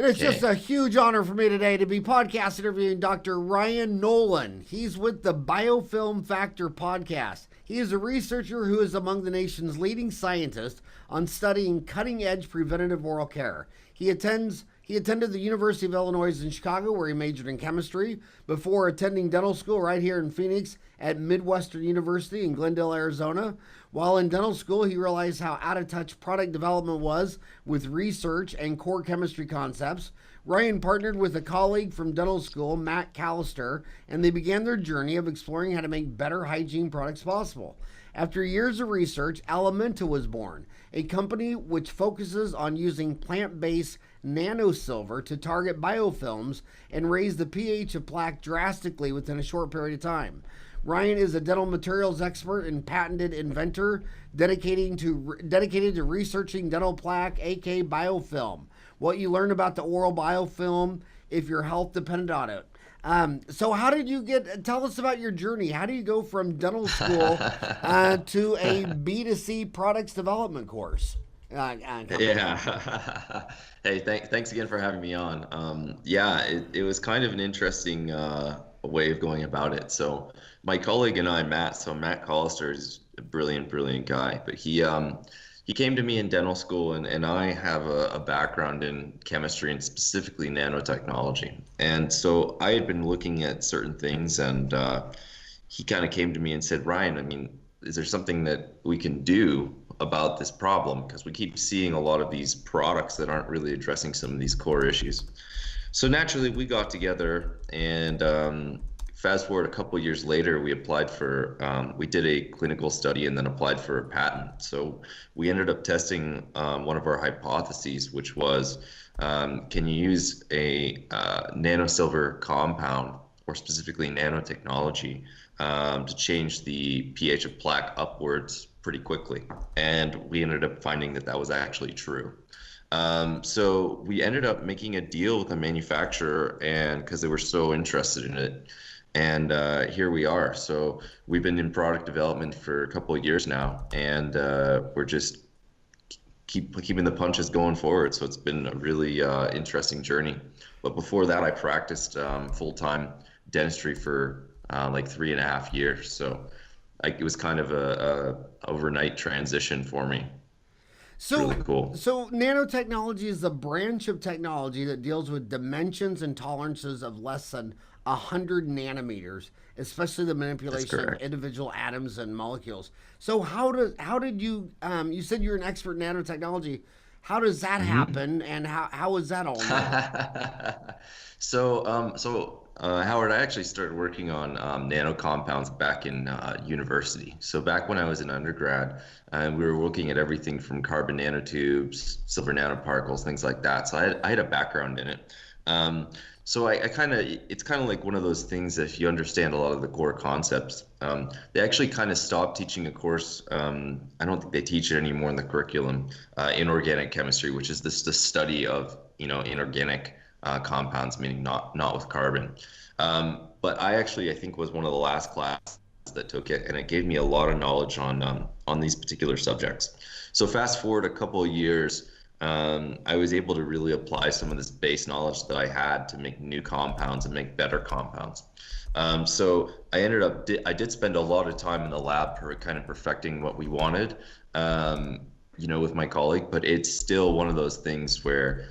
And it's just Okay. a huge honor for me today to be podcast interviewing Dr. Ryan Nolan. He's with the Biofilm Factor podcast. He is a researcher who is among the nation's leading scientists on studying cutting-edge preventative oral care. He attended the University of Illinois in Chicago, where he majored in chemistry, before attending dental school right here in Phoenix at Midwestern University in Glendale, Arizona. While in dental school, he realized how out of touch product development was with research and core chemistry concepts. Ryan partnered with a colleague from dental school, Matt Callister, and they began their journey of exploring how to make better hygiene products possible. After years of research, Elementa was born, a company which focuses on using plant based nanosilver to target biofilms and raise the pH of plaque drastically within a short period of time. Ryan is a dental materials expert and patented inventor dedicated to researching dental plaque, aka biofilm. What you learn about the oral biofilm if your health depended on it. So how did you tell us about your journey? How do you go from dental school to a B2C products development course? Company? Yeah. Hey, thanks again for having me on. Yeah, it was kind of an interesting way of going about it. So my colleague and I, Matt Callister is a brilliant guy, but he came to me in dental school, and I have a background in chemistry and specifically nanotechnology. And so I had been looking at certain things, and he kind of came to me and said, Ryan, I mean, is there something that we can do about this problem? Because we keep seeing a lot of these products that aren't really addressing some of these core issues. So naturally, we got together, and fast forward a couple of years later, we did a clinical study and then applied for a patent. So we ended up testing one of our hypotheses, which was, can you use a nanosilver compound, or specifically nanotechnology, to change the pH of plaque upwards pretty quickly? And we ended up finding that that was actually true. So we ended up making a deal with a manufacturer, and because they were so interested in it, and here we are. So we've been in product development for a couple of years now, and we're just keeping the punches going forward. So it's been a really interesting journey. But before that, I practiced full-time dentistry for like 3.5 years. So it was kind of a overnight transition for me. It's really So, cool. so nanotechnology is a branch of technology that deals with dimensions and tolerances of less than 100 nanometers, especially the That's manipulation of correct. individual atoms and molecules. So, how did you? You said you're an expert in nanotechnology. How does that Mhm. happen, and how is that all known? Howard, I actually started working on nano compounds back in university. So back when I was an undergrad, we were looking at everything from carbon nanotubes, silver nanoparticles, things like that. So I had a background in it. Um, it's kind of like one of those things that if you understand a lot of the core concepts, they actually kind of stopped teaching a course. I don't think they teach it anymore in the curriculum, inorganic chemistry, which is the study of, inorganic compounds, meaning not with carbon. But I think was one of the last classes that took it, and it gave me a lot of knowledge on these particular subjects. So fast forward a couple of years, I was able to really apply some of this base knowledge that I had to make new compounds and make better compounds. So I did spend a lot of time in the lab kind of perfecting what we wanted, with my colleague, but it's still one of those things where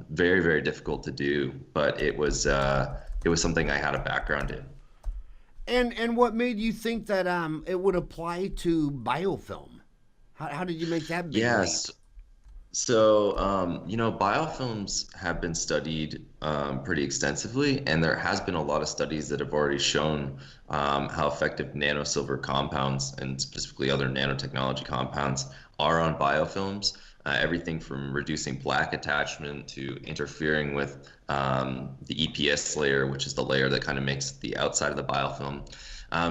very, very difficult to do, but it was something I had a background in. And what made you think that it would apply to biofilm? How did you make that big leap? Yes. Biofilms have been studied pretty extensively, and there has been a lot of studies that have already shown how effective nanosilver compounds and specifically other nanotechnology compounds are on biofilms. Everything from reducing plaque attachment to interfering with the EPS layer, which is the layer that kind of makes the outside of the biofilm.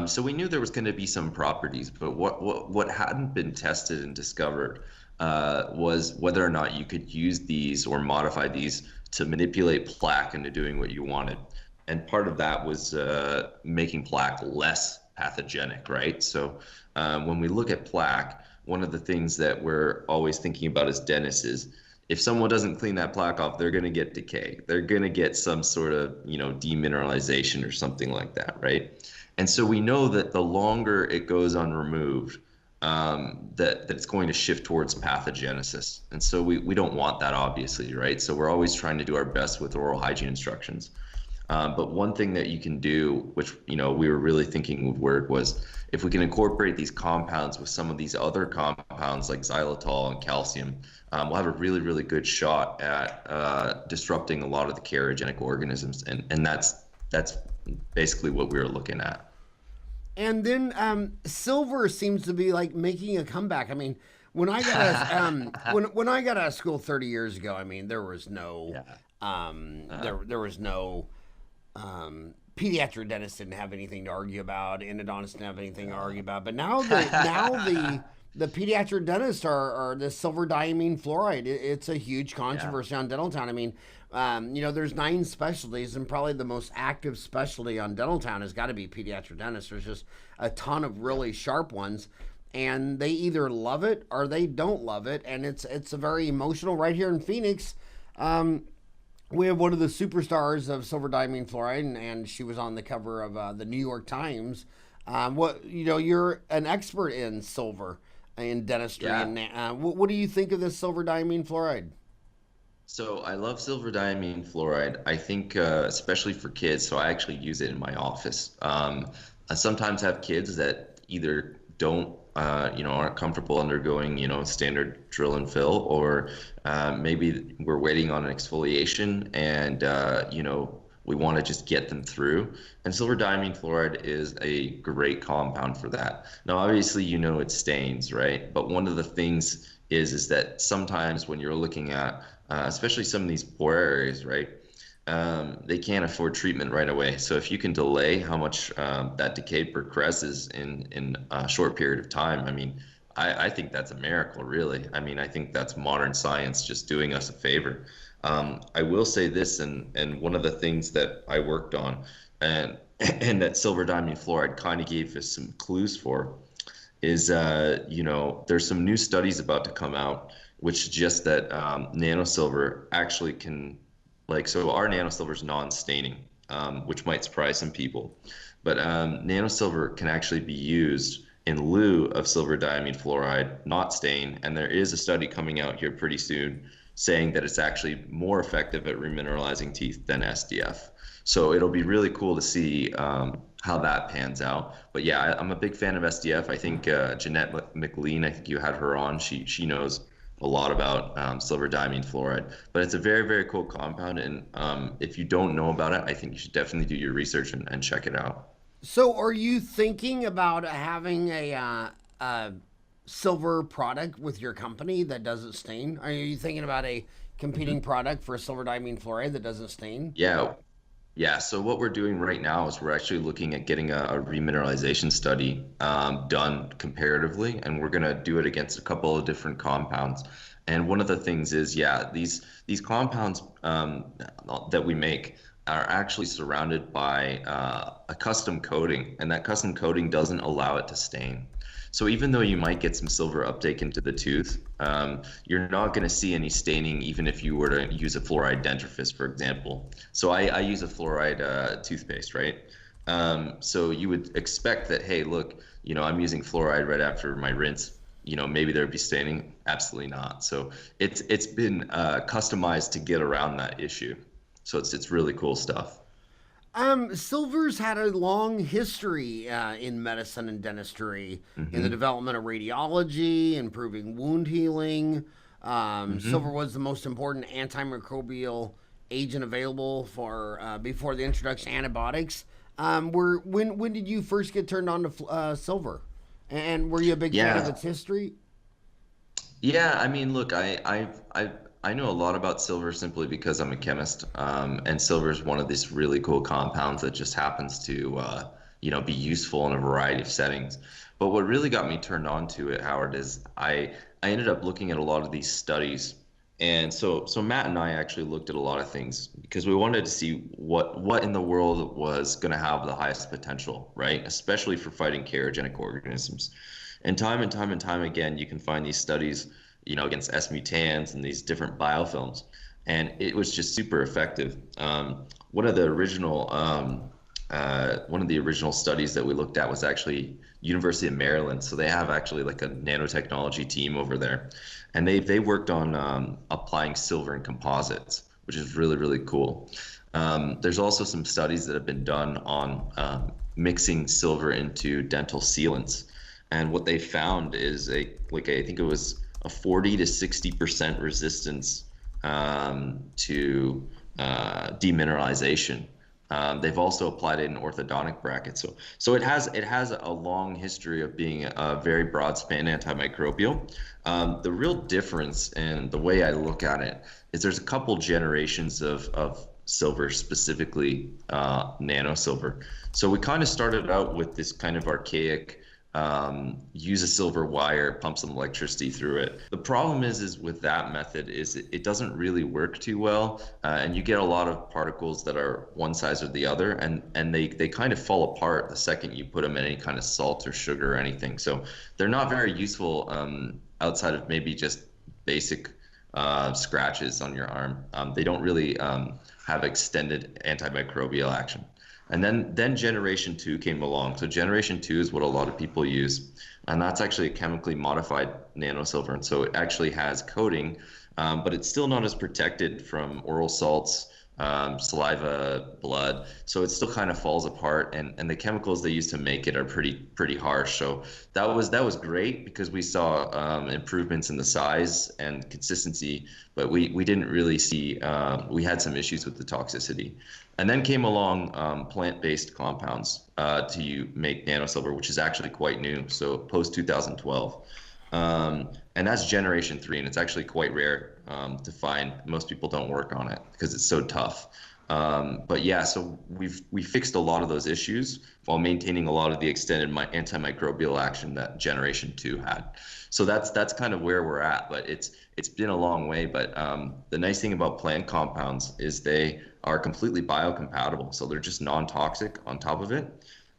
So we knew there was going to be some properties, but what hadn't been tested and discovered was whether or not you could use these or modify these to manipulate plaque into doing what you wanted. And part of that was making plaque less pathogenic, right? So when we look at plaque, one of the things that we're always thinking about as dentists if someone doesn't clean that plaque off, they're going to get decay. They're going to get some sort of, demineralization or something like that, right? And so we know that the longer it goes unremoved, that it's going to shift towards pathogenesis. And so we don't want that, obviously, right? So we're always trying to do our best with oral hygiene instructions. But one thing that you can do, which we were really thinking would work, was if we can incorporate these compounds with some of these other compounds like xylitol and calcium, we'll have a really, really good shot at disrupting a lot of the carcinogenic organisms, and that's basically what we were looking at. And then silver seems to be like making a comeback. I mean, when I got when I got out of school 30 years ago, I mean, there was no there was no pediatric dentist didn't have anything to argue about, endodontist didn't have anything to argue about. But now the pediatric dentists are the silver diamine fluoride. It's a huge controversy on Dental Town. I mean, there's 9 specialties, and probably the most active specialty on Dental Town has got to be pediatric dentists. There's just a ton of really sharp ones, and they either love it or they don't love it, and it's a very emotional. Right here in Phoenix, we have one of the superstars of silver diamine fluoride, and she was on the cover of the New York Times. You're an expert in silver in dentistry, and what do you think of this silver diamine fluoride? So I love silver diamine fluoride. I think especially for kids, so I actually use it in my office. I sometimes have kids that either don't aren't comfortable undergoing, standard drill and fill, or maybe we're waiting on an exfoliation and, we want to just get them through. And silver diamine fluoride is a great compound for that. Now, obviously, it stains, right? But one of the things is that sometimes when you're looking at, especially some of these poor areas, right? They can't afford treatment right away. So if you can delay how much that decay progresses in a short period of time, I mean, I think that's a miracle, really. I mean, I think that's modern science just doing us a favor. I will say this, and one of the things that I worked on, and that silver diamine fluoride kind of gave us some clues for, is there's some new studies about to come out which suggest that nanosilver actually can. So our nanosilver is non-staining, which might surprise some people. But nanosilver can actually be used in lieu of silver diamine fluoride, not stain. And there is a study coming out here pretty soon saying that it's actually more effective at remineralizing teeth than SDF. So it'll be really cool to see how that pans out. But yeah, I'm a big fan of SDF. I think Jeanette McLean, I think you had her on. She knows a lot about silver diamine fluoride, but it's a very, very cool compound. And if you don't know about it, I think you should definitely do your research and check it out. So are you thinking about having a silver product with your company that doesn't stain? Are you thinking about a competing product for silver diamine fluoride that doesn't stain? Yeah. Yeah, so what we're doing right now is we're actually looking at getting a remineralization study done comparatively, and we're going to do it against a couple of different compounds. And one of the things is, these compounds that we make are actually surrounded by a custom coating, and that custom coating doesn't allow it to stain. So even though you might get some silver uptake into the tooth, you're not going to see any staining even if you were to use a fluoride dentifrice, for example. So I use a fluoride toothpaste, right? So you would expect that, hey, look, I'm using fluoride right after my rinse. Maybe there'd be staining. Absolutely not. So it's been customized to get around that issue. So it's really cool stuff. Silver's had a long history in medicine and dentistry, in the development of radiology, improving wound healing. Silver was the most important antimicrobial agent available for before the introduction of antibiotics. When did you first get turned on to silver? And were you a big fan of its history? Yeah, I mean, look, I know a lot about silver simply because I'm a chemist, and silver is one of these really cool compounds that just happens to, be useful in a variety of settings. But what really got me turned on to it, Howard, is I ended up looking at a lot of these studies, and so Matt and I actually looked at a lot of things because we wanted to see what in the world was going to have the highest potential, right? Especially for fighting carcinogenic organisms. And time again, you can find these studies against S mutans and these different biofilms, and it was just super effective. One of the original studies that we looked at was actually University of Maryland. So they have actually like a nanotechnology team over there, and they worked on applying silver in composites, which is really, really cool. There's also some studies that have been done on mixing silver into dental sealants, and what they found is I think it was a 40 to 60% resistance to demineralization. They've also applied it in orthodontic brackets. So it has a long history of being a very broad span antimicrobial. The real difference, and the way I look at it, is there's a couple generations of silver, specifically nanosilver. So we kind of started out with this kind of archaic use a silver wire, pump some electricity through it. The problem is with that method is it doesn't really work too well, and you get a lot of particles that are one size or the other, and they kind of fall apart the second you put them in any kind of salt or sugar or anything. So they're not very useful outside of maybe just basic scratches on your arm. They don't really have extended antimicrobial action. And then generation 2 came along. So generation 2 is what a lot of people use, and that's actually a chemically modified nanosilver. And so it actually has coating, but it's still not as protected from oral salts, saliva, blood. So it still kind of falls apart, and the chemicals they use to make it are pretty harsh. So that was great because we saw improvements in the size and consistency, but we didn't really see, we had some issues with the toxicity. And then came along plant-based compounds to make nanosilver, which is actually quite new, so post 2012. And that's generation 3, and it's actually quite rare to find. Most people don't work on it because it's so tough. But yeah, so we fixed a lot of those issues while maintaining a lot of the extended antimicrobial action that generation 2 had. So that's kind of where we're at, but it's been a long way. But the nice thing about plant compounds is they are completely biocompatible, so they're just non-toxic on top of it.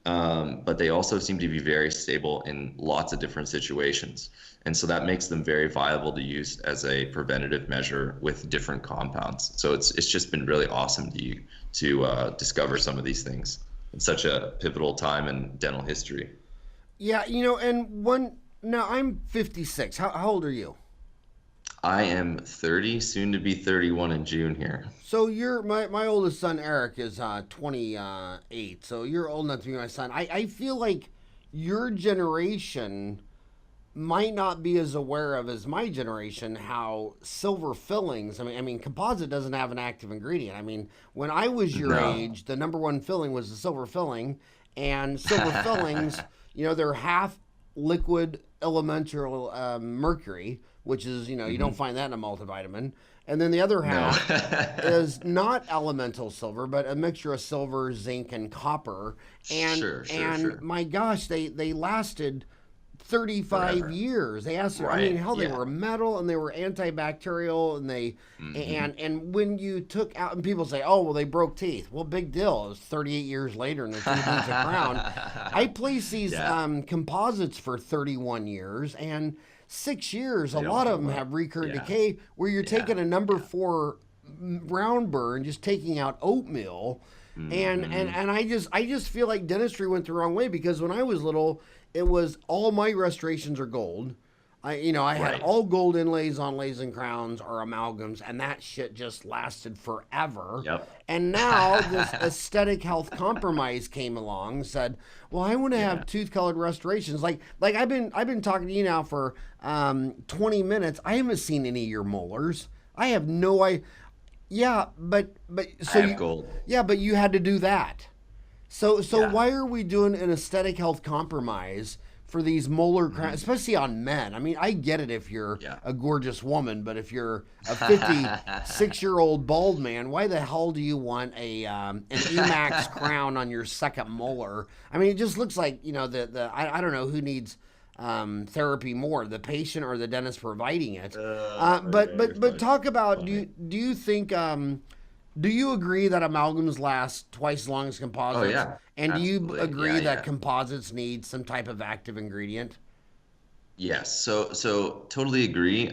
But they also seem to be very stable in lots of different situations. And so that makes them very viable to use as a preventative measure with different compounds. So it's just been really awesome to discover some of these things in such a pivotal time in dental history. Yeah, now I'm 56. How old are you? I am 30, soon to be 31 in June here. So my oldest son Eric is 28. So you're old enough to be my son. I feel like your generation might not be as aware of as my generation how silver fillings. I mean, composite doesn't have an active ingredient. I mean, when I was your age, the number one filling was the silver filling, and silver fillings, they're half liquid elemental mercury, which is, you don't find that in a multivitamin. And then the other half is not elemental silver, but a mixture of silver, zinc, and copper. And sure. My gosh, they lasted 35 Forever. Years. They asked, right. I mean, hell, they were metal and they were antibacterial, and they and when you took out, and people say, oh, well, they broke teeth. Well, big deal. It was 38 years later and the teeth hit the ground. I placed these composites for 31 years, and 6 years, a lot of them have recurrent decay, where you're taking a number 4 round burr and just taking out oatmeal. And I just feel like dentistry went the wrong way, because when I was little, it was all my restorations are gold. I had all gold inlays on lays and crowns or amalgams, and that shit just lasted forever. Yep. And now this aesthetic health compromise came along, said, well, I want to have tooth colored restorations. Like I've been talking to you now for 20 minutes. I haven't seen any of your molars. I have no idea. Yeah, but so I have gold. Yeah, but you had to do that. So why are we doing an aesthetic health compromise for these molar crowns, especially on men? I mean, I get it if you're a gorgeous woman, but if you're a 56-year-old bald man, why the hell do you want an Emax crown on your second molar? I mean, it just looks like, I don't know who needs therapy more, the patient or the dentist providing it. But talk about, do you think, do you agree that amalgams last twice as long as composites? Oh, yeah. And Absolutely. Do you agree that composites need some type of active ingredient? Yes, so totally agree.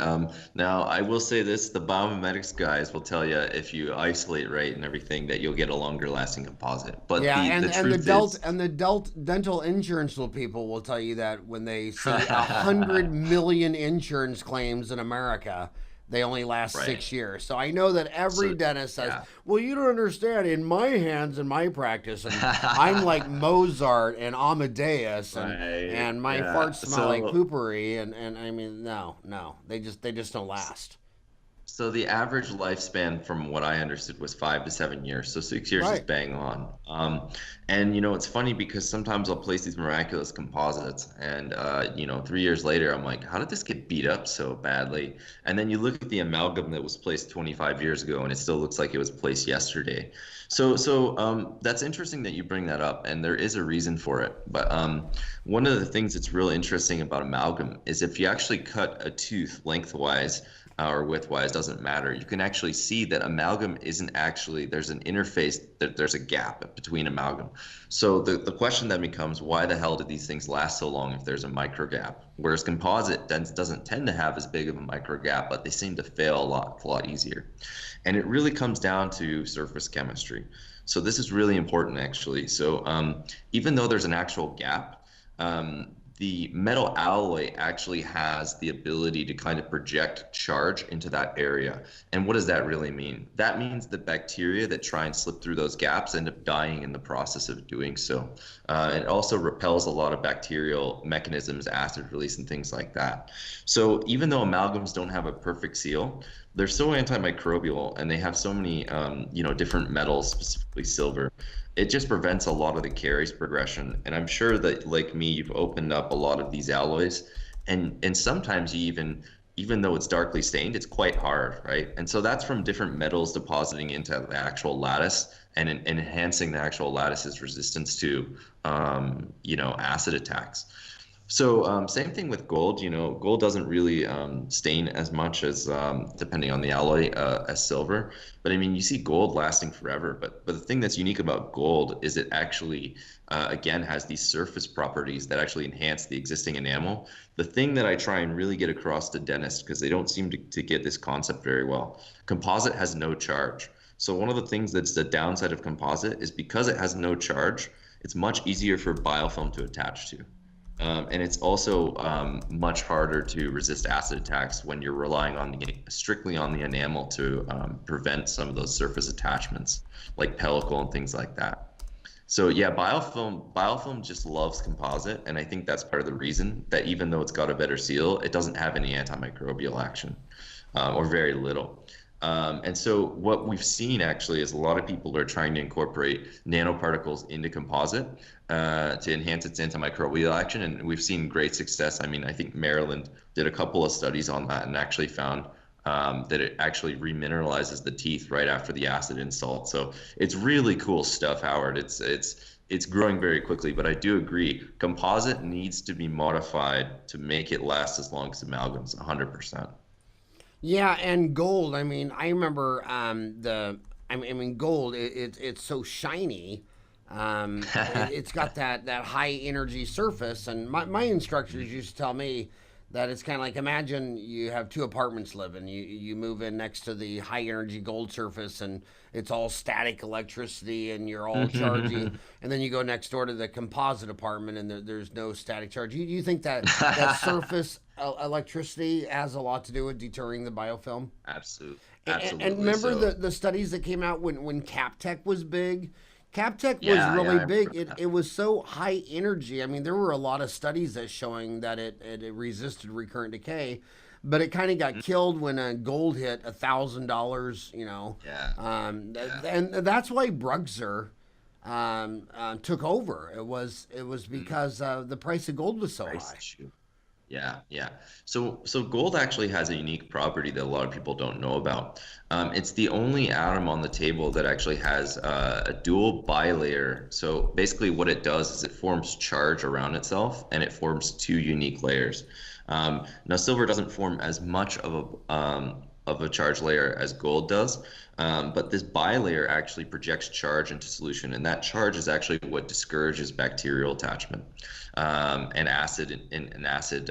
Now I will say this: the biomimetics guys will tell you if you isolate right and everything that you'll get a longer lasting composite. But Yeah, the and truth is, the dental insurance people will tell you that when they see 100 million insurance claims in America, they only last right? 6 years. So I know that every So dentist says, yeah, "Well, you don't understand. In my hands, in my practice, and I'm like Mozart and Amadeus, right, and my yeah. farts smell like So poopery." And I mean, no, they just don't last. So the average lifespan, from what I understood, was 5 to 7 years. So 6 years is Right. bang on. And it's funny because sometimes I'll place these miraculous composites, and 3 years later, I'm like, how did this get beat up so badly? And then you look at the amalgam that was placed 25 years ago, and it still looks like it was placed yesterday. So that's interesting that you bring that up, and there is a reason for it. But one of the things that's real interesting about amalgam is if you actually cut a tooth lengthwise or widthwise, doesn't matter. You can actually see that amalgam isn't actually, there's an interface, there's a gap between amalgam. So the question then becomes, why the hell do these things last so long if there's a micro gap? Whereas composite doesn't tend to have as big of a micro gap, but they seem to fail a lot easier. And it really comes down to surface chemistry. So this is really important actually. So even though there's an actual gap, the metal alloy actually has the ability to kind of project charge into that area. And what does that really mean? That means the bacteria that try and slip through those gaps end up dying in the process of doing so. It also repels a lot of bacterial mechanisms, acid release, and things like that. So even though amalgams don't have a perfect seal, they're so antimicrobial and they have so many, different metals, specifically silver. It just prevents a lot of the caries progression. And I'm sure that, like me, you've opened up a lot of these alloys, and sometimes you even though it's darkly stained, it's quite hard, right? And so that's from different metals depositing into the actual lattice and enhancing the actual lattice's resistance to, acid attacks. So same thing with gold. Gold doesn't really stain as much as, depending on the alloy, as silver. But I mean, you see gold lasting forever. But the thing that's unique about gold is it actually, again, has these surface properties that actually enhance the existing enamel. The thing that I try and really get across to dentists, because they don't seem to get this concept very well, composite has no charge. So one of the things that's the downside of composite is because it has no charge, it's much easier for biofilm to attach to. And it's also much harder to resist acid attacks when you're relying on strictly on the enamel to prevent some of those surface attachments, like pellicle and things like that. So yeah, biofilm just loves composite, and I think that's part of the reason that even though it's got a better seal, it doesn't have any antimicrobial action, or very little. And so what we've seen actually is a lot of people are trying to incorporate nanoparticles into composite to enhance its antimicrobial action, and we've seen great success. I mean, I think Maryland did a couple of studies on that and actually found that it actually remineralizes the teeth right after the acid insult. So it's really cool stuff, Howard. It's growing very quickly, but I do agree, composite needs to be modified to make it last as long as amalgams, 100%. Yeah, and gold. I mean, I remember I mean, gold. It's so shiny. It's got that high energy surface, and my instructors used to tell me that it's kind of like, imagine you have two apartments living. You move in next to the high energy gold surface, and it's all static electricity, and you're all chargy. And then you go next door to the composite apartment, and there's no static charge. You think that surface electricity has a lot to do with deterring the biofilm? Absolutely. And Absolutely. remember So, the studies that came out when CapTech was big? CapTech was yeah, really I big. remember It that. was so high energy. I mean, there were a lot of studies that showing that it resisted recurrent decay, but it kind of got Mhm. killed when gold hit $1,000. Yeah, yeah. And that's why Brugzer took over. It was Mhm. because the price of gold was so Price high. issue. Yeah, yeah. So gold actually has a unique property that a lot of people don't know about. It's the only atom on the table that actually has a dual bilayer. So basically, what it does is it forms charge around itself, and it forms two unique layers. Now, silver doesn't form as much of of a charge layer as gold does. But this bilayer actually projects charge into solution, and that charge is actually what discourages bacterial attachment and acid and acid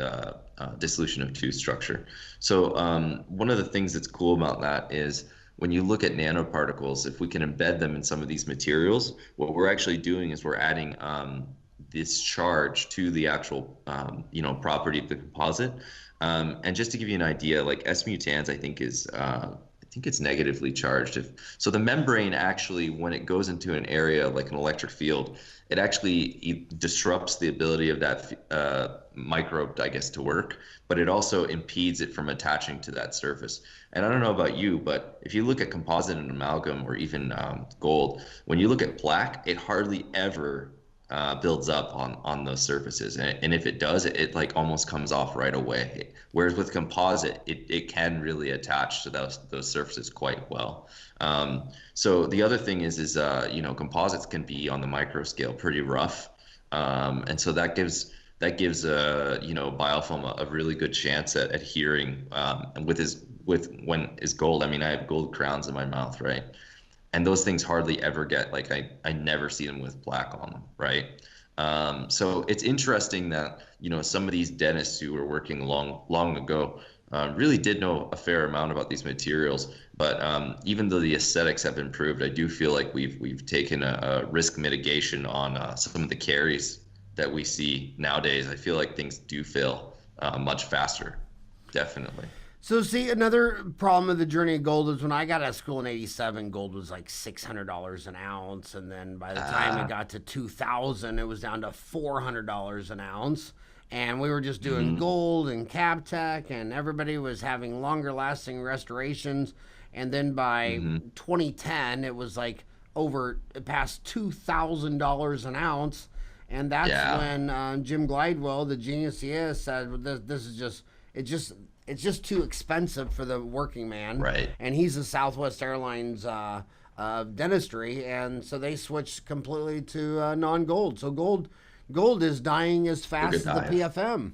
dissolution of tooth structure. So one of the things that's cool about that is when you look at nanoparticles, if we can embed them in some of these materials, what we're actually doing is we're adding this charge to the actual property of the composite. And just to give you an idea, like S-mutans, I think it's negatively charged. So the membrane actually, when it goes into an area like an electric field, it actually disrupts the ability of that microbe, I guess, to work, but it also impedes it from attaching to that surface. And I don't know about you, but if you look at composite and amalgam or even gold, when you look at plaque, it hardly ever builds up on those surfaces, and if it does, it like almost comes off right away. Whereas with composite, it can really attach to those surfaces quite well. So the other thing is composites can be on the micro scale pretty rough, and so that gives biofilm a really good chance at adhering. And when is gold. I mean, I have gold crowns in my mouth, right? And those things hardly ever get, like, I never see them with plaque on them, right? So it's interesting that, some of these dentists who were working long ago really did know a fair amount about these materials. But even though the aesthetics have improved, I do feel like we've taken a risk mitigation on some of the caries that we see nowadays. I feel like things do fail much faster, definitely. So see, another problem of the journey of gold is when I got out of school in '87, gold was like $600 an ounce, and then by the time it got to 2000, it was down to $400 an ounce, and we were just doing gold and cap tech, and everybody was having longer lasting restorations, and then by 2010, it was like past $2,000 an ounce, and that's when Jim Glidewell, the genius he is, said, "This is just it's just too expensive for the working man." Right. And he's a Southwest Airlines dentistry, and so they switched completely to non-gold. So gold is dying as fast as the PFM.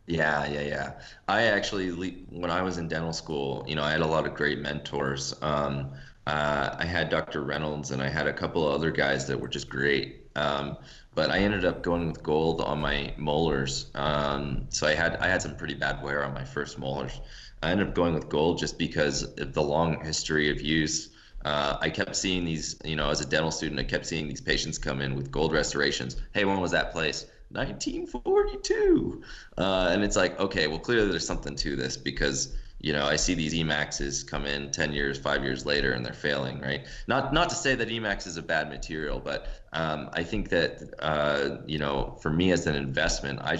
Yeah. I actually, when I was in dental school, I had a lot of great mentors. I had Dr. Reynolds, and I had a couple of other guys that were just great. But I ended up going with gold on my molars. So I had some pretty bad wear on my first molars. I ended up going with gold just because of the long history of use. I kept seeing these, as a dental student, I kept seeing these patients come in with gold restorations. Hey, when was that place? 1942. And it's like, okay, well, clearly there's something to this, because I see these Emaxes come in 10 years, 5 years later, and they're failing, right? Not to say that Emax is a bad material, but I think that, for me as an investment, I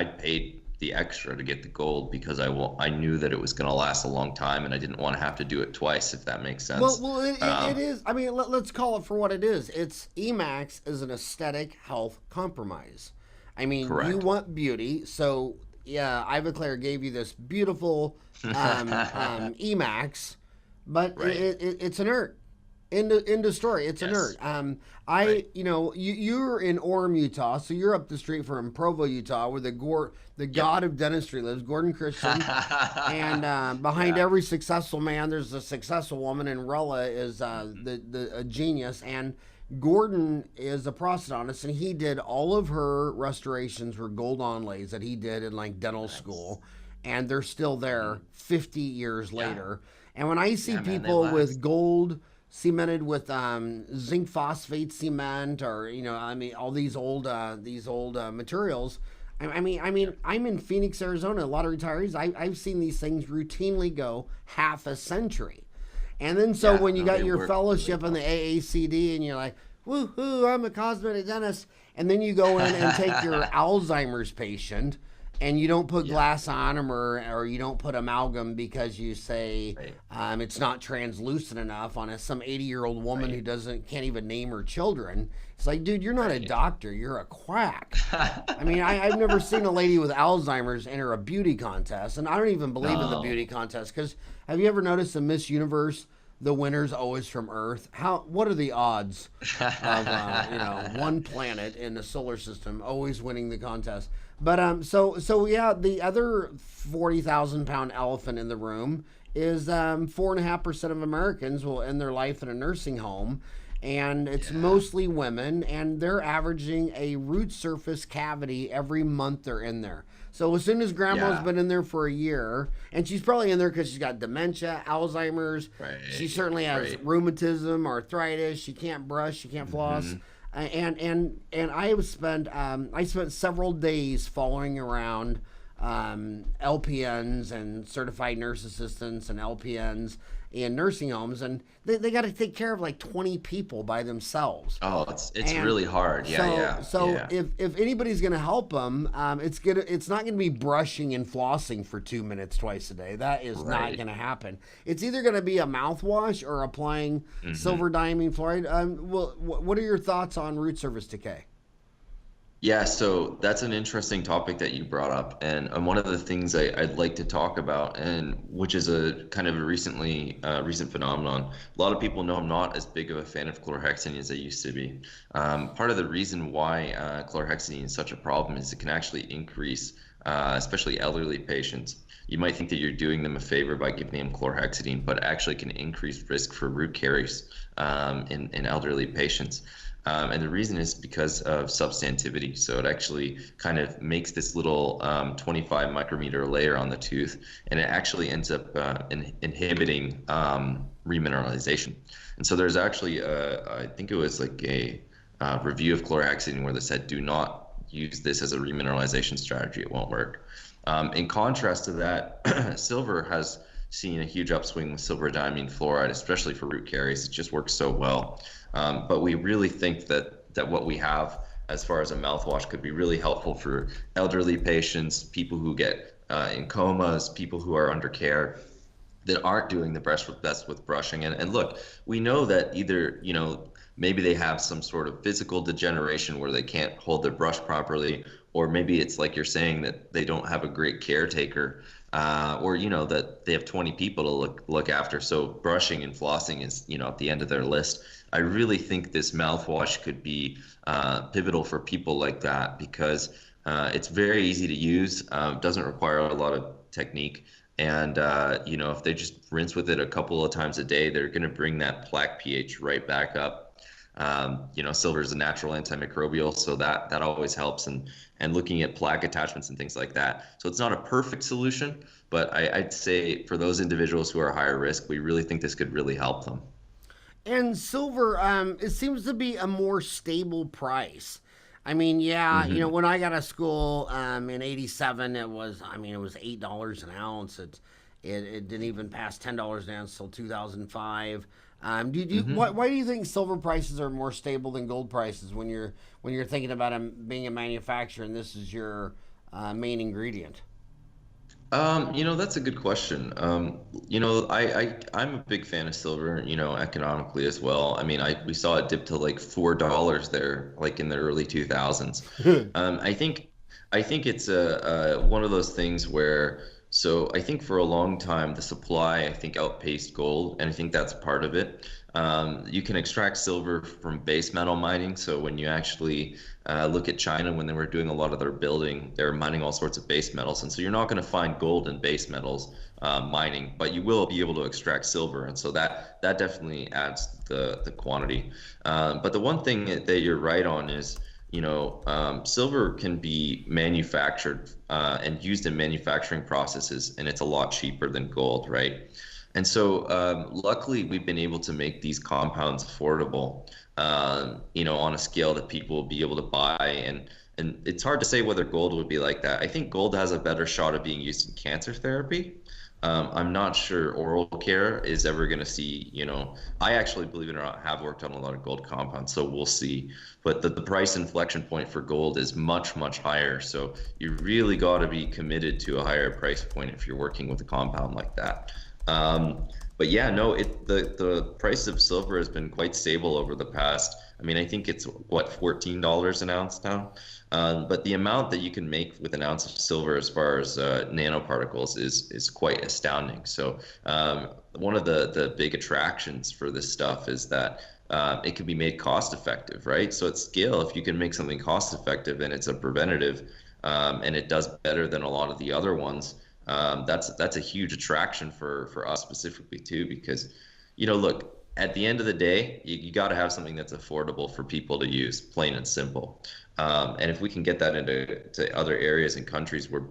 paid the extra to get the gold because I knew that it was going to last a long time, and I didn't want to have to do it twice, if that makes sense. Well, it is. I mean, let's call it for what it is. Emax is an aesthetic health compromise. I mean, Correct. You want beauty, so yeah, Ivoclar gave you this beautiful Emax, but Right. it's inert. End of story. It's inert. Right. You're in Orem, Utah, so you're up the street from Provo, Utah, where the god of dentistry lives, Gordon Christian. And behind every successful man, there's a successful woman, and Rella is a genius. And Gordon is a prosthodontist, and he did all of her restorations were gold onlays that he did in like dental school, and they're still there 50 years later. And when I see people with gold cemented with zinc phosphate cement, or all these old materials. I mean, I'm in Phoenix, Arizona. A lot of retirees. I've seen these things routinely go half a century. And then when you got your fellowship in the AACD, and you're like, woohoo, I'm a cosmetic dentist, and then you go in and take your Alzheimer's patient, and you don't put glass on them, or you don't put amalgam because you say it's not translucent enough on some 80-year-old woman who can't even name her children. It's like, dude, you're not a doctor, you're a quack. I mean, I've never seen a lady with Alzheimer's enter a beauty contest, and I don't even believe in the beauty contest, because have you ever noticed in Miss Universe, the winner's always from Earth? What are the odds of one planet in the solar system always winning the contest? But the other 40,000-pound elephant in the room is 4.5% of Americans will end their life in a nursing home, and it's Yeah. mostly women, and they're averaging a root surface cavity every month they're in there. So as soon as grandma's Yeah. been in there for a year, and she's probably in there because she's got dementia, Alzheimer's, she Right. certainly has Right. rheumatism, arthritis, she can't brush, she can't floss. Hmm. And I spent several days following around LPNs and certified nurse assistants and LPNs in nursing homes, and they got to take care of like 20 people by themselves. Oh, it's And really hard. Yeah, so, yeah, so yeah. if anybody's going to help them, it's not going to be brushing and flossing for 2 minutes twice a day. That is not Right. going to happen. It's either going to be a mouthwash or applying Hmm. silver diamine fluoride. Well, what are your thoughts on root surface decay? Yeah, so that's an interesting topic that you brought up, and one of the things I'd like to talk about, and which is a kind of a recent phenomenon. A lot of people know I'm not as big of a fan of chlorhexidine as I used to be. Part of the reason why chlorhexidine is such a problem is it can actually increase, especially elderly patients. You might think that you're doing them a favor by giving them chlorhexidine, but it actually can increase risk for root caries in elderly patients. And the reason is because of substantivity. So it actually kind of makes this little 25 micrometer layer on the tooth, and it actually ends up inhibiting remineralization. And so there's actually, I think it was like a review of chlorhexidine where they said, do not use this as a remineralization strategy. It won't work. In contrast to that, silver has seen a huge upswing with silver diamine fluoride, especially for root caries. It just works so well. But we really think that what we have as far as a mouthwash could be really helpful for elderly patients, people who get in comas, people who are under care that aren't doing the best with brushing. And look, we know that either, maybe they have some sort of physical degeneration where they can't hold their brush properly, or maybe it's like you're saying that they don't have a great caretaker, or that they have 20 people to look after. So brushing and flossing is at the end of their list. I really think this mouthwash could be pivotal for people like that because it's very easy to use, doesn't require a lot of technique. And if they just rinse with it a couple of times a day, they're going to bring that plaque pH right back up. Silver is a natural antimicrobial, so that always helps. And looking at plaque attachments and things like that. So it's not a perfect solution, but I'd say for those individuals who are higher risk, we really think this could really help them. And silver, it seems to be a more stable price. I mean, yeah, Hmm. when I got to school in '87, it was $8 an ounce. It didn't even pass $10 an ounce until 2005. Hmm. Why do you think silver prices are more stable than gold prices when you're thinking about being a manufacturer and this is your main ingredient? That's a good question. I'm a big fan of silver, economically as well. I mean, we saw it dip to like $4 there, like in the early 2000s. Um, I think, I think it's one of those things where, so I think for a long time the supply I think outpaced gold, and I think that's part of it. You can extract silver from base metal mining. So when you actually look at China, when they were doing a lot of their building, they were mining all sorts of base metals, and so you're not going to find gold in base metals mining, but you will be able to extract silver, and so that definitely adds the quantity. But the one thing that you're right on is, silver can be manufactured and used in manufacturing processes, and it's a lot cheaper than gold, right? And so, luckily, we've been able to make these compounds affordable, on a scale that people will be able to buy. And it's hard to say whether gold would be like that. I think gold has a better shot of being used in cancer therapy. I'm not sure oral care is ever going to see, I actually, believe it or not, have worked on a lot of gold compounds, so we'll see. But the price inflection point for gold is much, much higher. So you really got to be committed to a higher price point if you're working with a compound like that. But yeah, no, the price of silver has been quite stable over the past. I mean, I think it's what, $14 an ounce now. But the amount that you can make with an ounce of silver, as far as nanoparticles, is quite astounding. So one of the big attractions for this stuff is that it can be made cost effective, right? So at scale, if you can make something cost effective and it's a preventative, and it does better than a lot of the other ones, that's a huge attraction for us specifically too, because look, at the end of the day, you got to have something that's affordable for people to use, plain and simple. And if we can get that into other areas and countries where,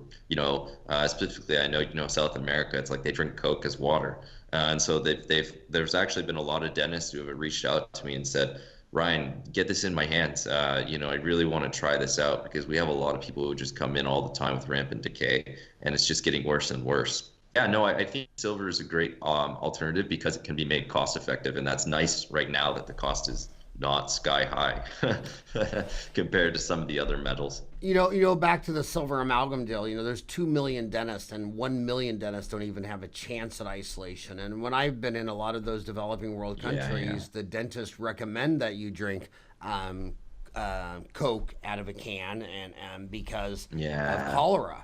specifically, I know, South America, it's like they drink Coke as water. And so there's actually been a lot of dentists who have reached out to me and said, Ryan, get this in my hands. I really want to try this out, because we have a lot of people who just come in all the time with rampant decay, and it's just getting worse and worse. Yeah, no, I think silver is a great alternative because it can be made cost effective, and that's nice right now that the cost is not sky high compared to some of the other metals. Back to the silver amalgam deal, there's 2 million dentists, and 1 million dentists don't even have a chance at isolation. And when I've been in a lot of those developing world countries, the dentists recommend that you drink Coke out of a can, and because of cholera.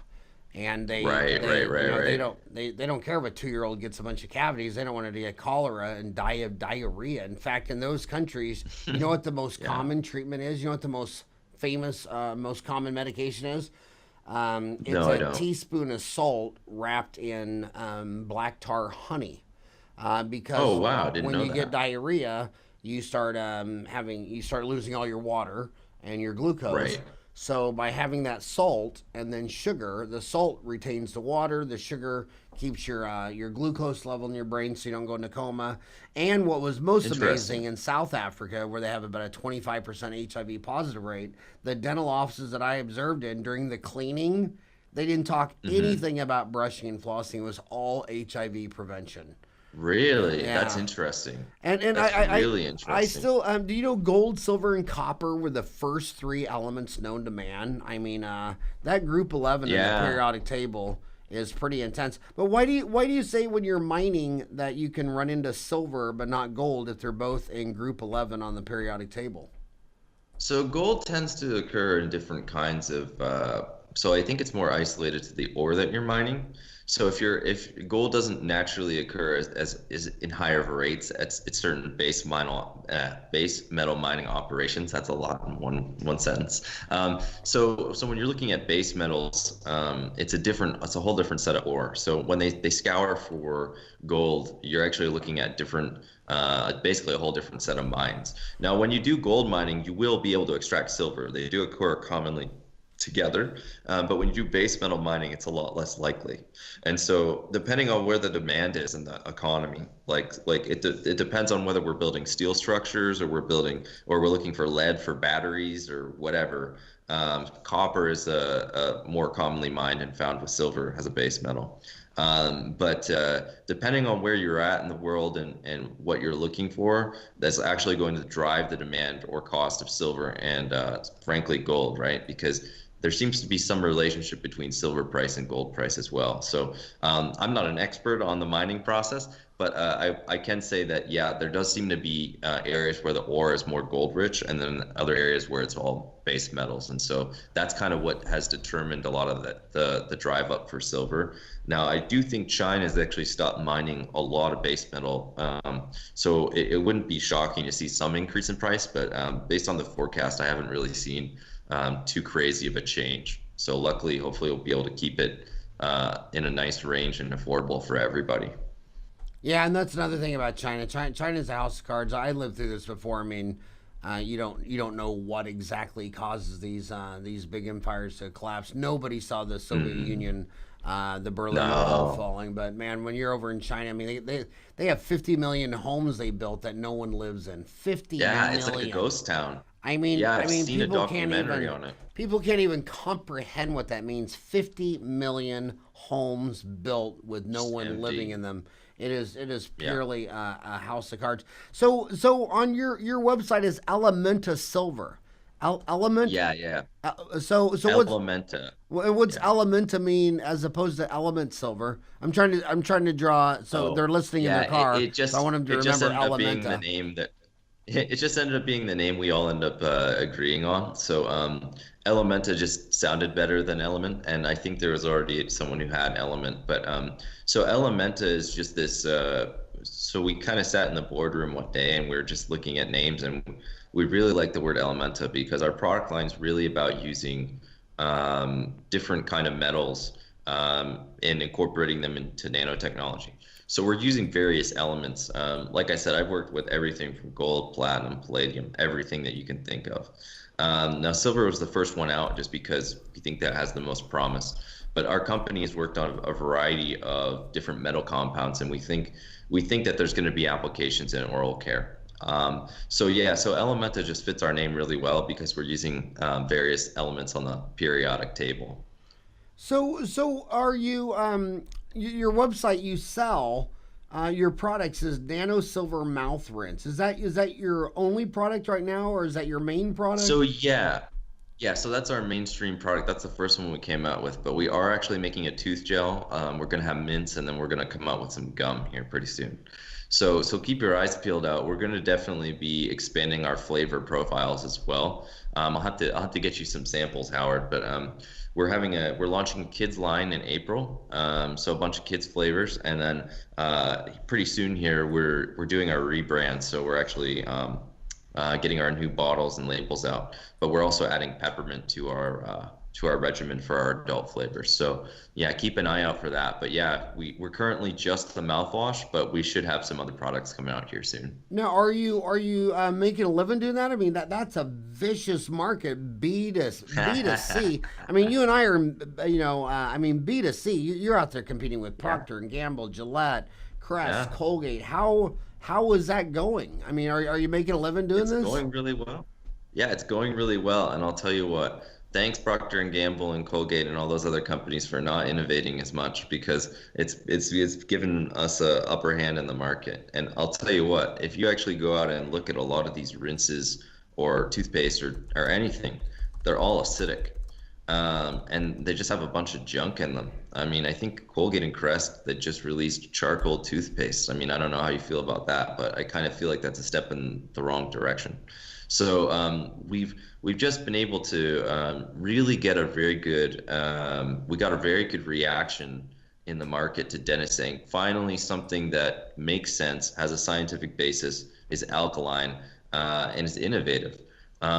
And they don't care if a 2-year-old gets a bunch of cavities. They don't want to get cholera and die of diarrhea. In fact, in those countries, you know what the most common treatment is? You know what the most famous, most common medication is? It's a teaspoon of salt wrapped in black tar honey. Because when you get diarrhea, you start losing all your water and your glucose. Right. So by having that salt and then sugar, the salt retains the water, the sugar keeps your glucose level in your brain so you don't go into coma. And what was most amazing in South Africa, where they have about a 25% HIV positive rate, the dental offices that I observed in during the cleaning, they didn't talk anything about brushing and flossing. It was all HIV prevention. Really? Yeah. That's interesting. And that's really interesting. I still do you know gold, silver, and copper were the first 3 elements known to man? I mean, that group 11 in the periodic table is pretty intense. But why do you say when you're mining that you can run into silver but not gold if they're both in group 11 on the periodic table? So gold tends to occur in different kinds of so I think it's more isolated to the ore that you're mining. So if gold doesn't naturally occur as in higher rates at certain base metal mining operations, that's a lot in one sentence. So when you're looking at base metals, it's a whole different set of ore. So when they scour for gold, you're actually looking at basically a whole different set of mines. Now, when you do gold mining, you will be able to extract silver. They do occur commonly together, but when you do base metal mining, it's a lot less likely. And so depending on where the demand is in the economy, it depends on whether we're building steel structures or we're looking for lead for batteries or whatever. Copper is a more commonly mined and found with silver as a base metal. But depending on where you're at in the world and what you're looking for, that's actually going to drive the demand or cost of silver and frankly gold, right? Because there seems to be some relationship between silver price and gold price as well. So I'm not an expert on the mining process, but I can say that, there does seem to be areas where the ore is more gold rich, and then other areas where it's all base metals. And so that's kind of what has determined a lot of the drive up for silver. Now, I do think China has actually stopped mining a lot of base metal. So it wouldn't be shocking to see some increase in price, but based on the forecast, I haven't really seen too crazy of a change. So luckily, hopefully we'll be able to keep it in a nice range and affordable for everybody. Yeah, and that's another thing about China. China's a house of cards. I lived through this before. I mean, you don't know what exactly causes these big empires to collapse. Nobody saw the Soviet Union, the Berlin Wall falling. But man, when you're over in China, I mean, they have 50 million homes they built that no one lives in. 50 million. It's like a ghost town. I mean, I've seen a documentary on it. People can't even comprehend what that means. 50 million homes built with no one living in them. It is purely a house of cards. So on your website is Elementa Silver. Element? Yeah. So Elementa. What's Elementa mean as opposed to Element Silver? I'm trying to draw. So they're listening in their car. So I want them to remember Elementa. The name that. It just ended up being the name we all end up agreeing on. So Elementa just sounded better than Element, and I think there was already someone who had Element. But so Elementa is just this. So we kind of sat in the boardroom one day, and we were just looking at names, and we really like the word Elementa because our product line is really about using different kind of metals and incorporating them into nanotechnology. So we're using various elements. Like I said, I've worked with everything from gold, platinum, palladium, everything that you can think of. Now, silver was the first one out just because we think that has the most promise. But our company has worked on a variety of different metal compounds, and we think that there's going to be applications in oral care. So yeah, so Elementa just fits our name really well because we're using various elements on the periodic table. So are you your website you sell your products is nanosilver mouth rinse. Is that your only product right now, or is that your main product? So yeah, so that's our mainstream product. That's the first one we came out with, but we are actually making a tooth gel. We're gonna have mints, and then we're gonna come out with some gum here pretty soon. So keep your eyes peeled out. We're gonna definitely be expanding our flavor profiles as well. I'll have to get you some samples, Howard, but we're launching a kids line in April. So a bunch of kids flavors, and then pretty soon here we're doing our rebrand. So we're actually getting our new bottles and labels out. But we're also adding peppermint to our regimen for our adult flavors. So yeah, keep an eye out for that. But yeah, we're currently just the mouthwash, but we should have some other products coming out here soon. Now, are you making a living doing that? I mean, that's a vicious market, B to C. I mean, you and I are, I mean, B to C. You're out there competing with Yeah. Procter and Gamble, Gillette, Crest, Yeah. Colgate. How is that going? I mean, are you making a living doing It's this? going really well. Yeah, it's going really well. And I'll tell you what, thanks Procter and Gamble and Colgate and all those other companies for not innovating as much because it's given us a upper hand in the market. And I'll tell you what, if you actually go out and look at a lot of these rinses or toothpaste or anything, they're all acidic. And they just have a bunch of junk in them. I mean, I think Colgate and Crest that just released charcoal toothpaste. I mean, I don't know how you feel about that, but I kind of feel like that's a step in the wrong direction. So we've just been able to really get a very good we got a very good reaction in the market to dentists saying finally something that makes sense, has a scientific basis, is alkaline, and is innovative.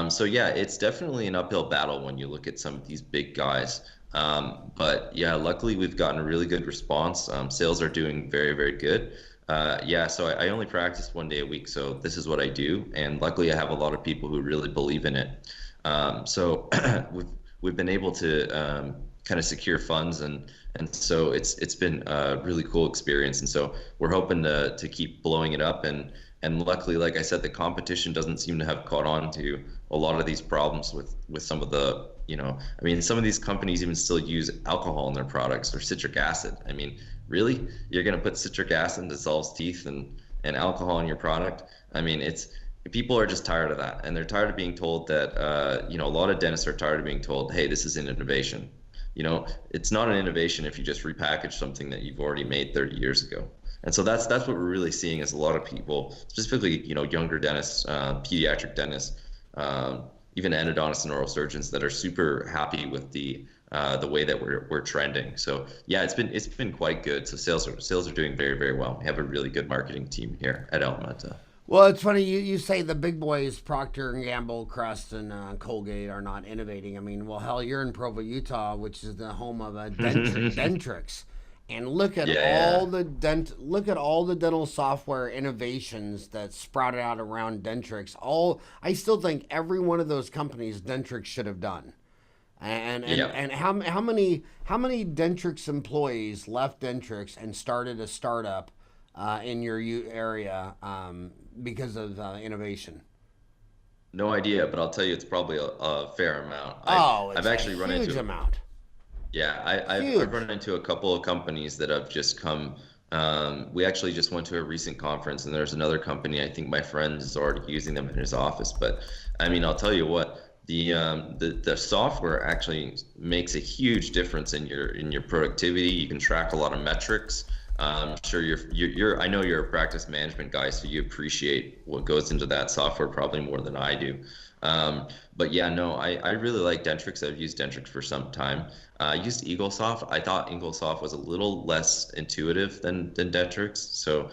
So yeah, it's definitely an uphill battle when you look at some of these big guys. But yeah, luckily we've gotten a really good response. Sales are doing very, very good. Yeah, so I only practice 1 day a week, so this is what I do, and luckily I have a lot of people who really believe in it. So we've been able to kind of secure funds, and so it's been a really cool experience, and so we're hoping to keep blowing it up, and luckily, like I said, the competition doesn't seem to have caught on to a lot of these problems with some of the, I mean, some of these companies even still use alcohol in their products or citric acid. I mean, really? You're going to put citric acid dissolves teeth and alcohol in your product? I mean, people are just tired of that. And they're tired of being told that, a lot of dentists are tired of being told, hey, this is an innovation. It's not an innovation if you just repackage something that you've already made 30 years ago. And so that's what we're really seeing is a lot of people, specifically, younger dentists, pediatric dentists, even endodontists and oral surgeons that are super happy with the way that we're trending. So yeah, it's been quite good. So sales are doing very, very well. We have a really good marketing team here at Elementa. Well, it's funny you say the big boys, Procter and Gamble, Crest, and Colgate, are not innovating. I mean, well, hell, you're in Provo, Utah, which is the home of Dentrix, and Yeah, look at all the dental software innovations that sprouted out around Dentrix. I still think every one of those companies Dentrix should have done. And and yeah. and how many Dentrix employees left Dentrix and started a startup in your area because of innovation? No idea, but I'll tell you, it's probably a fair amount. I've Oh, I've it's a actually run huge into amount. Yeah, I've Huge. run into a couple of companies that have just come. We actually just went to a recent conference, and there's another company. I think my friend is already using them in his office. But I mean, I'll tell you what, the software actually makes a huge difference in your productivity. You can track a lot of metrics. I'm sure I know you're a practice management guy, so you appreciate what goes into that software probably more than I do. But yeah, no, I really like Dentrix. I've used Dentrix for some time. I used EagleSoft. I thought EagleSoft was a little less intuitive than Dentrix. So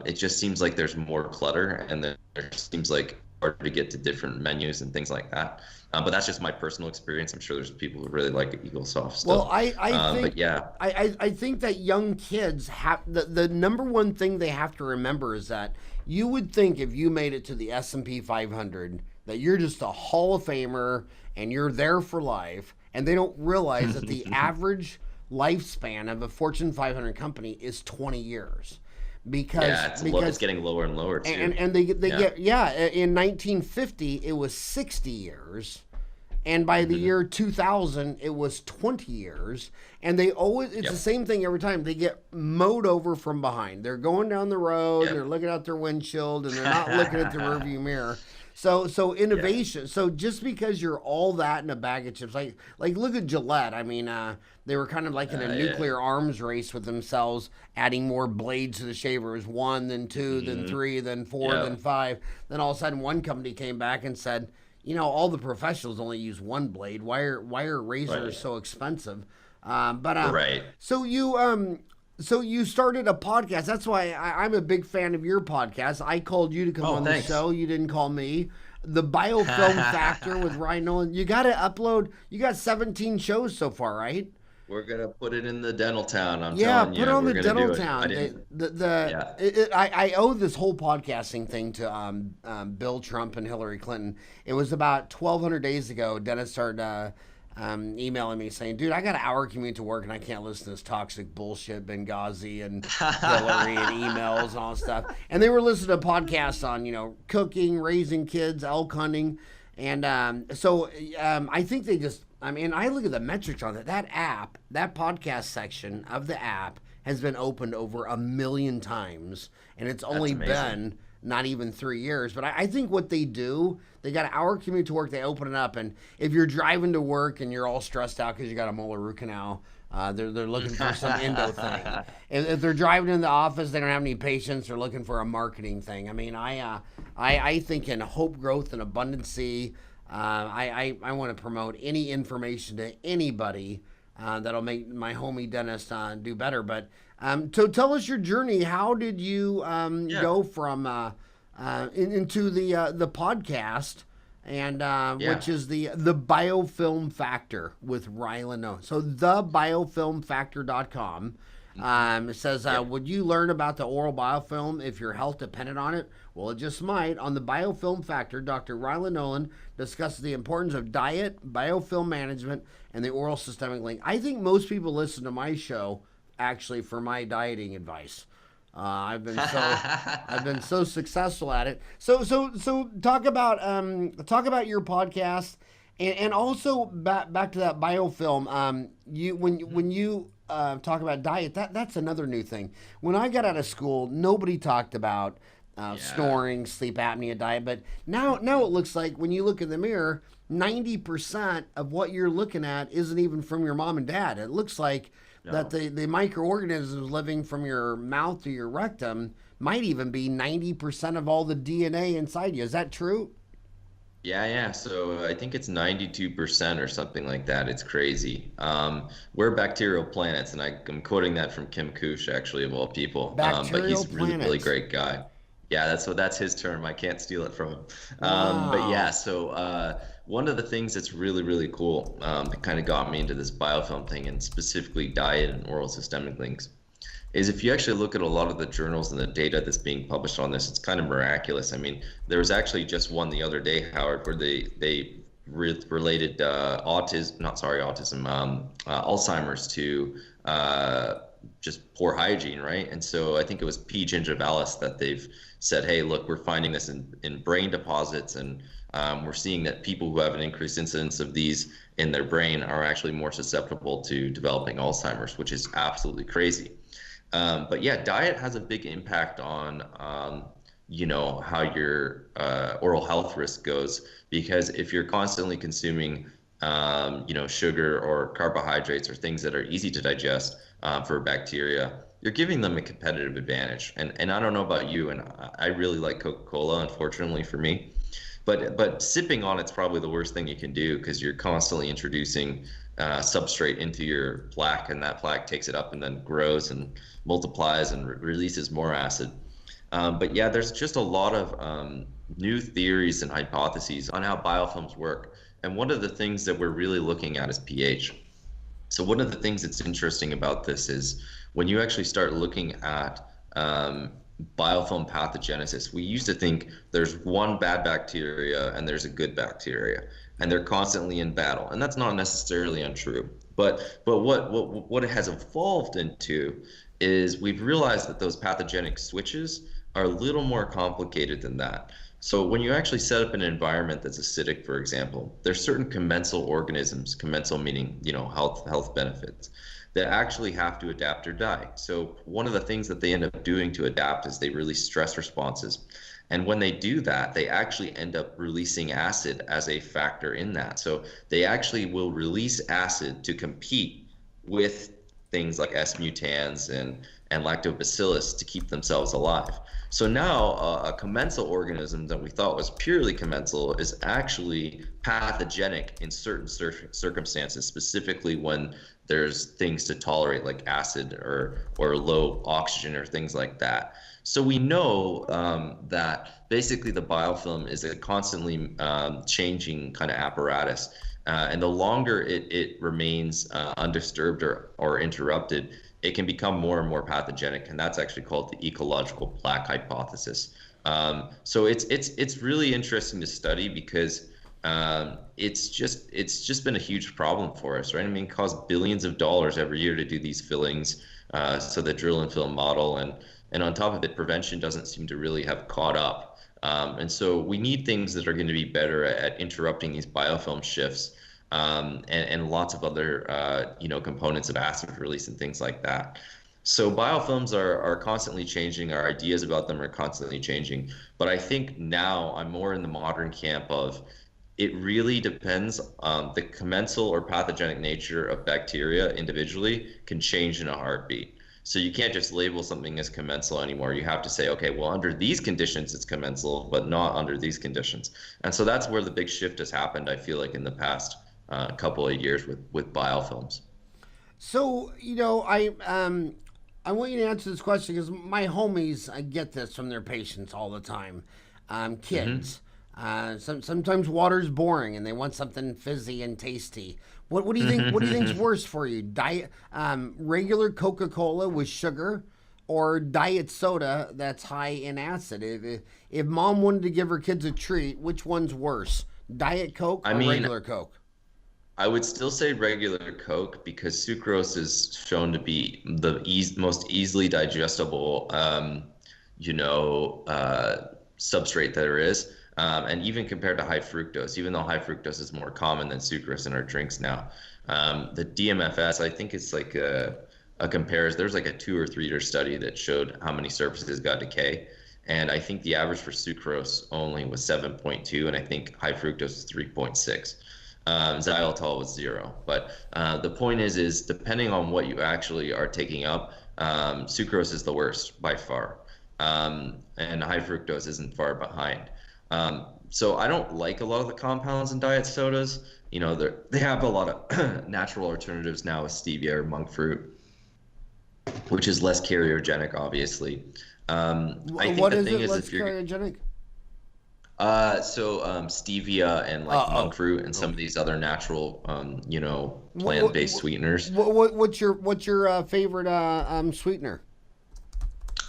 it just seems like there's more clutter, and there seems like hard to get to different menus and things like that. But that's just my personal experience. I'm sure there's people who really like Eagle Soft stuff. Well, I think but yeah, I think that young kids have the number one thing they have to remember is that you would think if you made it to the S&P 500 that you're just a Hall of Famer and you're there for life, and they don't realize that the average lifespan of a Fortune 500 company is 20 years. Because it's getting lower and lower too. And they get in 1950 it was 60 years, and by the year 2000 it was 20 years, and they always it's the same thing every time. They get mowed over from behind. They're going down the road, they're looking out their windshield, and they're not looking at the rearview mirror. So innovation. So just because you're all that in a bag of chips, like look at Gillette. I mean, they were kind of like in a nuclear arms race with themselves, adding more blades to the shaver. It was 1, then 2, then 3, then 4, then 5. Then all of a sudden, one company came back and said, you know, all the professionals only use one blade. Why are razors so expensive? So you started a podcast. That's why I'm a big fan of your podcast. I called you to come on the show. You didn't call me. The Biofilm Factor with Ryan Nolan. You got to upload. You got 17 shows so far, right? We're gonna put it in the Dental Town. I'm telling you. Yeah, put it on the Dental Town. I owe this whole podcasting thing to Bill Trump and Hillary Clinton. It was about 1,200 days ago. Dennis started emailing me saying, dude, I got an hour commute to work and I can't listen to this toxic bullshit, Benghazi and Hillary and emails and all that stuff. And they were listening to podcasts on, you know, cooking, raising kids, elk hunting. And I think they just, I mean, I look at the metrics on it. That app, that podcast section of the app has been opened over 1 million times. And it's only been not even 3 years. But I think what they do, they got an hour commute to work, they open it up. And if you're driving to work and you're all stressed out because you got a molar root canal, they're looking for some endo thing. If they're driving in the office, they don't have any patience, they're looking for a marketing thing. I mean, I think in hope, growth, and abundancy, I want to promote any information to anybody that'll make my homie dentist do better. But so tell us your journey. How did you go from into the podcast, and which is the Biofilm Factor with Ryan Nolan. So thebiofilmfactor.com. It says, would you learn about the oral biofilm if your health depended on it? Well, it just might. On the Biofilm Factor, Dr. Ryan Nolan discusses the importance of diet, biofilm management, and the oral systemic link. I think most people listen to my show actually for my dieting advice. I've been so successful at it. So talk about your podcast, and also back to that biofilm. When you talk about diet, that's another new thing. When I got out of school, nobody talked about snoring, sleep apnea, diet. But now it looks like when you look in the mirror, 90% of what you're looking at isn't even from your mom and dad. It looks like that the microorganisms living from your mouth to your rectum might even be 90% of all the DNA inside you. Is that true? Yeah. So I think it's 92% or something like that. It's crazy. We're bacterial planets, and I'm quoting that from Kim Kush, actually, of all people. But he's a really great guy. Yeah, that's his term. I can't steal it from him. Wow. But yeah, so one of the things that's really, really cool that kind of got me into this biofilm thing, and specifically diet and oral systemic links, is if you actually look at a lot of the journals and the data that's being published on this, it's kind of miraculous. I mean, there was actually just one the other day, Howard, where they related Alzheimer's to just poor hygiene, right? And so I think it was P. gingivalis that they've said, hey, look, we're finding this in brain deposits, and we're seeing that people who have an increased incidence of these in their brain are actually more susceptible to developing Alzheimer's, which is absolutely crazy. But yeah, diet has a big impact on how your oral health risk goes, because if you're constantly consuming sugar or carbohydrates or things that are easy to digest for bacteria, you're giving them a competitive advantage. And I don't know about you, and I really like Coca-Cola, unfortunately for me, but sipping on it's probably the worst thing you can do, because you're constantly introducing substrate into your plaque, and that plaque takes it up and then grows and multiplies and releases more acid. But yeah, there's just a lot of new theories and hypotheses on how biofilms work. And one of the things that we're really looking at is pH. So one of the things that's interesting about this is when you actually start looking at biofilm pathogenesis, we used to think there's one bad bacteria and there's a good bacteria, and they're constantly in battle. And that's not necessarily untrue. But what it has evolved into is we've realized that those pathogenic switches are a little more complicated than that. So when you actually set up an environment that's acidic, for example, there's certain commensal organisms, commensal meaning, health benefits, that actually have to adapt or die. So one of the things that they end up doing to adapt is they release stress responses. And when they do that, they actually end up releasing acid as a factor in that. So they actually will release acid to compete with things like S. mutans and lactobacillus to keep themselves alive. So now a commensal organism that we thought was purely commensal is actually pathogenic in certain circumstances, specifically when there's things to tolerate like acid or low oxygen or things like that. So we know that basically the biofilm is a constantly changing kind of apparatus. And the longer it remains undisturbed or interrupted, it can become more and more pathogenic, and that's actually called the ecological plaque hypothesis. So it's really interesting to study because it's just been a huge problem for us, right? I mean, it costs billions of dollars every year to do these fillings, so the drill and fill model, and on top of it, prevention doesn't seem to really have caught up. And so we need things that are going to be better at interrupting these biofilm shifts. And lots of other components of acid release and things like that. So biofilms are constantly changing. Our ideas about them are constantly changing. But I think now I'm more in the modern camp of it really depends. The commensal or pathogenic nature of bacteria individually can change in a heartbeat. So you can't just label something as commensal anymore. You have to say, okay, well, under these conditions, it's commensal, but not under these conditions. And so that's where the big shift has happened, I feel like, in the past couple of years with biofilms. So, I want you to answer this question because my homies, I get this from their patients all the time. Mm-hmm. Kids. Sometimes water's boring and they want something fizzy and tasty. What do you think? What do you think's worse for you? Regular Coca-Cola with sugar, or diet soda that's high in acid? If mom wanted to give her kids a treat, which one's worse? Diet Coke or regular Coke? I would still say regular Coke because sucrose is shown to be the most easily digestible, substrate there is. And even compared to high fructose, even though high fructose is more common than sucrose in our drinks now, the DMFS, I think it's like a comparison. There's like a 2 or 3 year study that showed how many surfaces got decay. And I think the average for sucrose only was 7.2, and I think high fructose was 3.6. Xylitol was 0. But the point is depending on what you actually are taking up, sucrose is the worst by far. And high fructose isn't far behind. So I don't like a lot of the compounds in diet sodas. They have a lot of natural alternatives now with stevia or monk fruit, which is less carcinogenic, obviously. I think What the is thing it? is Let's if you're carcinogenic. Stevia and like monk fruit and some of these other natural, plant-based sweeteners. What's your favorite sweetener?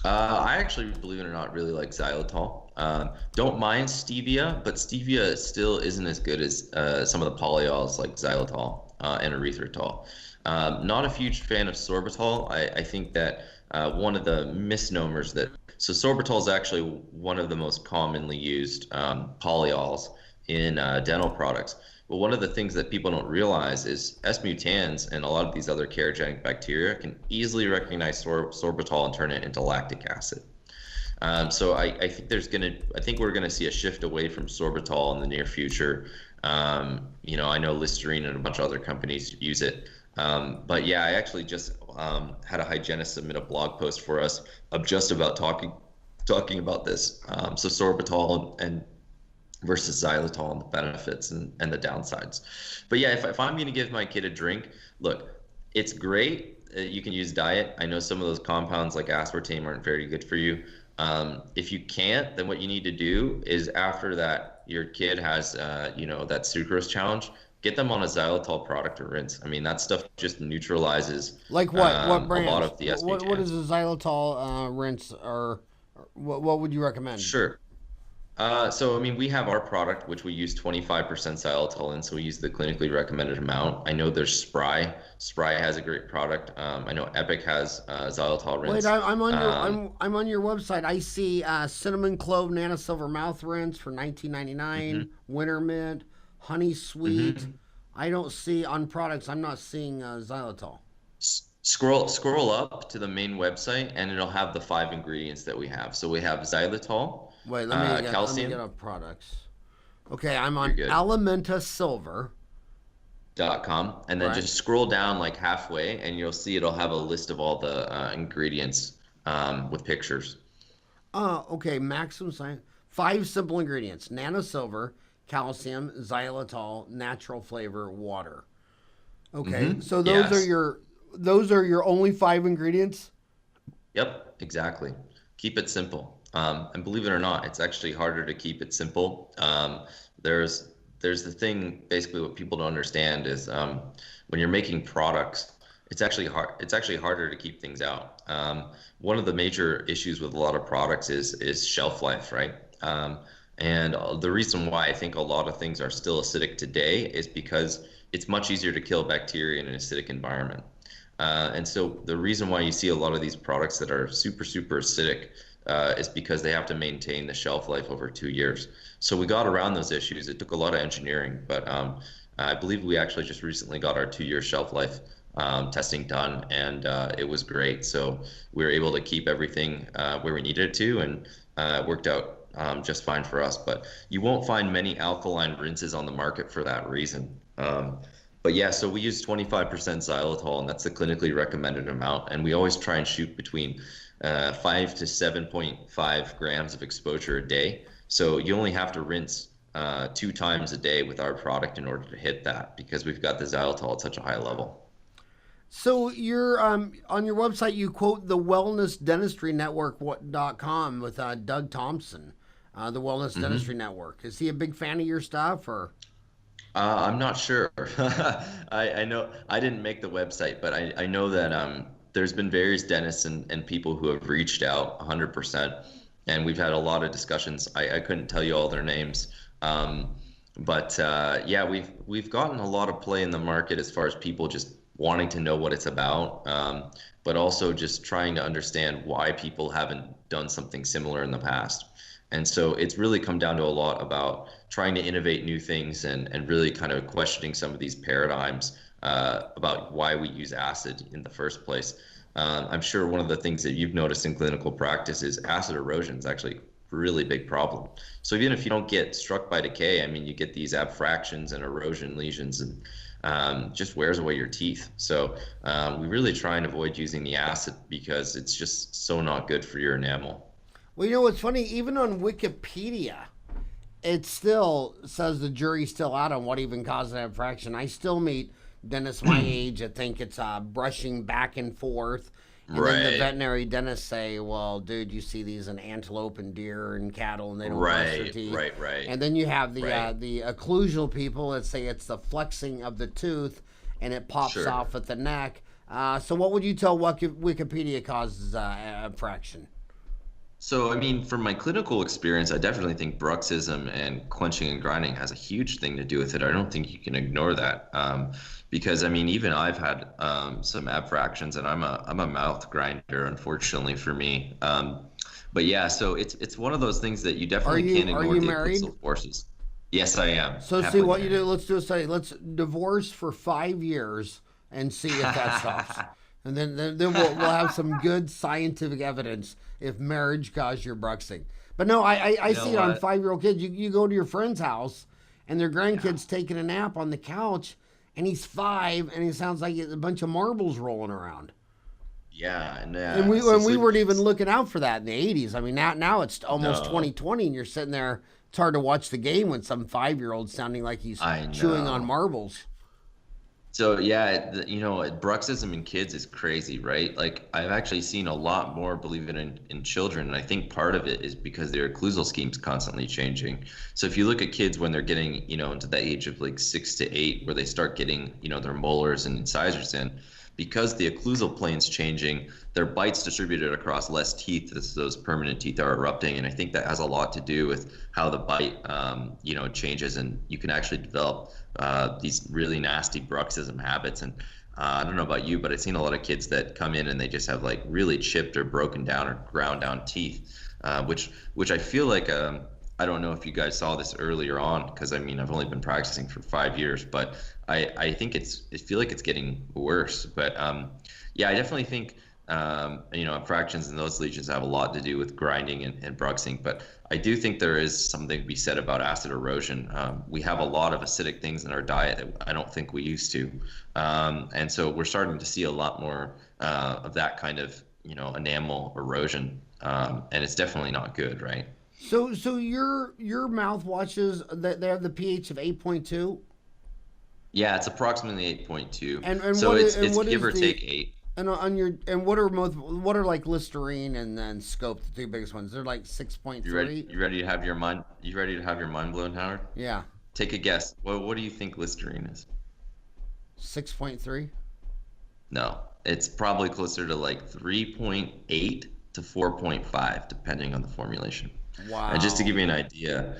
I actually, believe it or not, really like xylitol. Don't mind stevia, but stevia still isn't as good as some of the polyols like xylitol and erythritol. Not a huge fan of sorbitol. I think that one of the misnomers so sorbitol is actually one of the most commonly used polyols in dental products. But one of the things that people don't realize is S. mutans and a lot of these other carcinogenic bacteria can easily recognize sorbitol and turn it into lactic acid. So I think we're gonna see a shift away from sorbitol in the near future. I know Listerine and a bunch of other companies use it. But yeah, I actually just had a hygienist submit a blog post for us of just about talking about this. So sorbitol and versus xylitol and the benefits and the downsides. But yeah, if I'm going to give my kid a drink, look, it's great. You can use diet. I know some of those compounds like aspartame aren't very good for you. If you can't, then what you need to do is after that, your kid has, that sucrose challenge, get them on a xylitol product or rinse. I mean, that stuff just neutralizes Like what? What a lot brands? of the What is SPJ. a xylitol rinse, or what would you recommend? Sure. So, I mean, we have our product, which we use 25% xylitol in, so we use the clinically recommended amount. I know there's Spry. Spry has a great product. I know Epic has xylitol Wait, rinse. I'm on your Um, I'm on your website. I see cinnamon clove nanosilver mouth rinse for 19.99. mhm, Winter mint, honey sweet. mhm. I don't see on products. I'm not seeing xylitol. Scroll up to the main website, and it'll have the 5 ingredients that we have. So we have xylitol, Wait, let me get calcium. off products. Okay, I'm You're on good. Elementa Silver, .com, and then right? just scroll down like halfway, and you'll see it'll have a list of all the ingredients with pictures. Okay, maximum science. Five simple ingredients: nanosilver, calcium, xylitol, natural flavor, water. Okay, so Yes. those are your only five ingredients. Yep, exactly. Keep it simple. And believe it or not, it's actually harder to keep it simple. There's there's the thing, basically what people don't understand is when you're making products, it's actually hard. It's actually harder to keep things out. One of the major issues with a lot of products is shelf life, right? And the reason why I think a lot of things are still acidic today is because it's much easier to kill bacteria in an acidic environment. And so the reason why you see a lot of these products that are super, super acidic is because they have to maintain the shelf life over 2 years. So we got around those issues. It took a lot of engineering, but I believe we actually just recently got our 2 year shelf life testing done, and it was great. So we were able to keep everything where we needed it to, and it worked out just fine for us. But you won't find many alkaline rinses on the market for that reason. But yeah, so we use 25% xylitol, and that's the clinically recommended amount. And we always try and shoot between 5 to 7.5 grams of exposure a day. So you only have to rinse 2 times a day with our product in order to hit that, because we've got the xylitol at such a high level. So you're on your website. You quote the Wellness Dentistry Network.com with Doug Thompson, the Wellness hmm Dentistry Network. Is he a big fan of your stuff, or? I'm not sure. I know I didn't make the website, but I know that there's been various dentists and people who have reached out 100%, and we've had a lot of discussions. I couldn't tell you all their names, but yeah, we've gotten a lot of play in the market as far as people just wanting to know what it's about, but also just trying to understand why people haven't done something similar in the past. And so it's really come down to a lot about trying to innovate new things and really kind of questioning some of these paradigms about why we use acid in the first place. I'm sure one of the things that you've noticed in clinical practice is acid erosion is actually a really big problem. So even if you don't get struck by decay, I mean, you get these abfractions and erosion lesions, and just wears away your teeth. So we really try and avoid using the acid because it's just so not good for your enamel. Well, you know what's funny? Even on Wikipedia, it still says the jury's still out on what even caused an infraction. I still meet dentists my age that think it's brushing back and forth. And then the Right. veterinary dentists say, well, dude, you see these in antelope and deer and cattle, and they don't brush their Right, teeth. right, right, And then you have right. the occlusal people that say it's the flexing of the tooth and it pops Sure. off at the neck. So what would you tell Wikipedia causes infraction? So, I mean, from my clinical experience, I definitely think bruxism and clenching and grinding has a huge thing to do with it. I don't think you can ignore that, because I mean, even I've had some abfractions, and I'm a mouth grinder, unfortunately for me. But yeah, so it's one of those things that you definitely can't Are ignore you the married? occlusal forces. Yes, I am So see happily what you married. do. Let's do a study. Let's divorce for 5 years and see if that stops. And then we'll have some good scientific evidence if marriage caused your bruxing. But no, I You know see it on what? 5 year old kids. You go to your friend's house and their Yeah. grandkid's taking a nap on the couch, and he's 5 and he sounds like a bunch of marbles rolling around. Yeah, and so And we sleep. weren't even looking out for that in the 80s. I mean, now it's almost No, 2020, and you're sitting there. It's hard to watch the game when some 5 year old sounding like he's I chewing on know. marbles. So yeah, bruxism in kids is crazy, right? Like I've actually seen a lot more, believe it in children, and I think part of it is because their occlusal scheme's constantly changing. So if you look at kids when they're getting, into the age of like 6 to 8, where they start getting, their molars and incisors in, because the occlusal plane's changing, their bite's distributed across less teeth as those permanent teeth are erupting, and I think that has a lot to do with how the bite, changes, and you can actually develop these really nasty bruxism habits. And I don't know about you, but I've seen a lot of kids that come in and they just have like really chipped or broken down or ground down teeth, which I feel like I don't know if you guys saw this earlier on, because I mean I've only been practicing for 5 years, but I think I feel like it's getting worse. But yeah, I definitely think fractions and those lesions have a lot to do with grinding and bruxing, but I do think there is something to be said about acid erosion. We have a lot of acidic things in our diet that I don't think we used to, and so we're starting to see a lot more of that kind of enamel erosion, and it's definitely not good, right? So your mouthwashes that they have the pH of 8.2, Yeah, it's approximately 8.2, and so what is, it's and what give is or the take 8. and on your and what are like Listerine and then Scope, the two biggest ones? They're like six point You ready? three. You ready to have your mind? You ready to have your mind blown, Howard? Yeah, Take a guess. What do you think Listerine is? 6.3. No, it's probably closer to like 3.8 to 4.5, depending on the formulation. And just to Wow. give you an idea,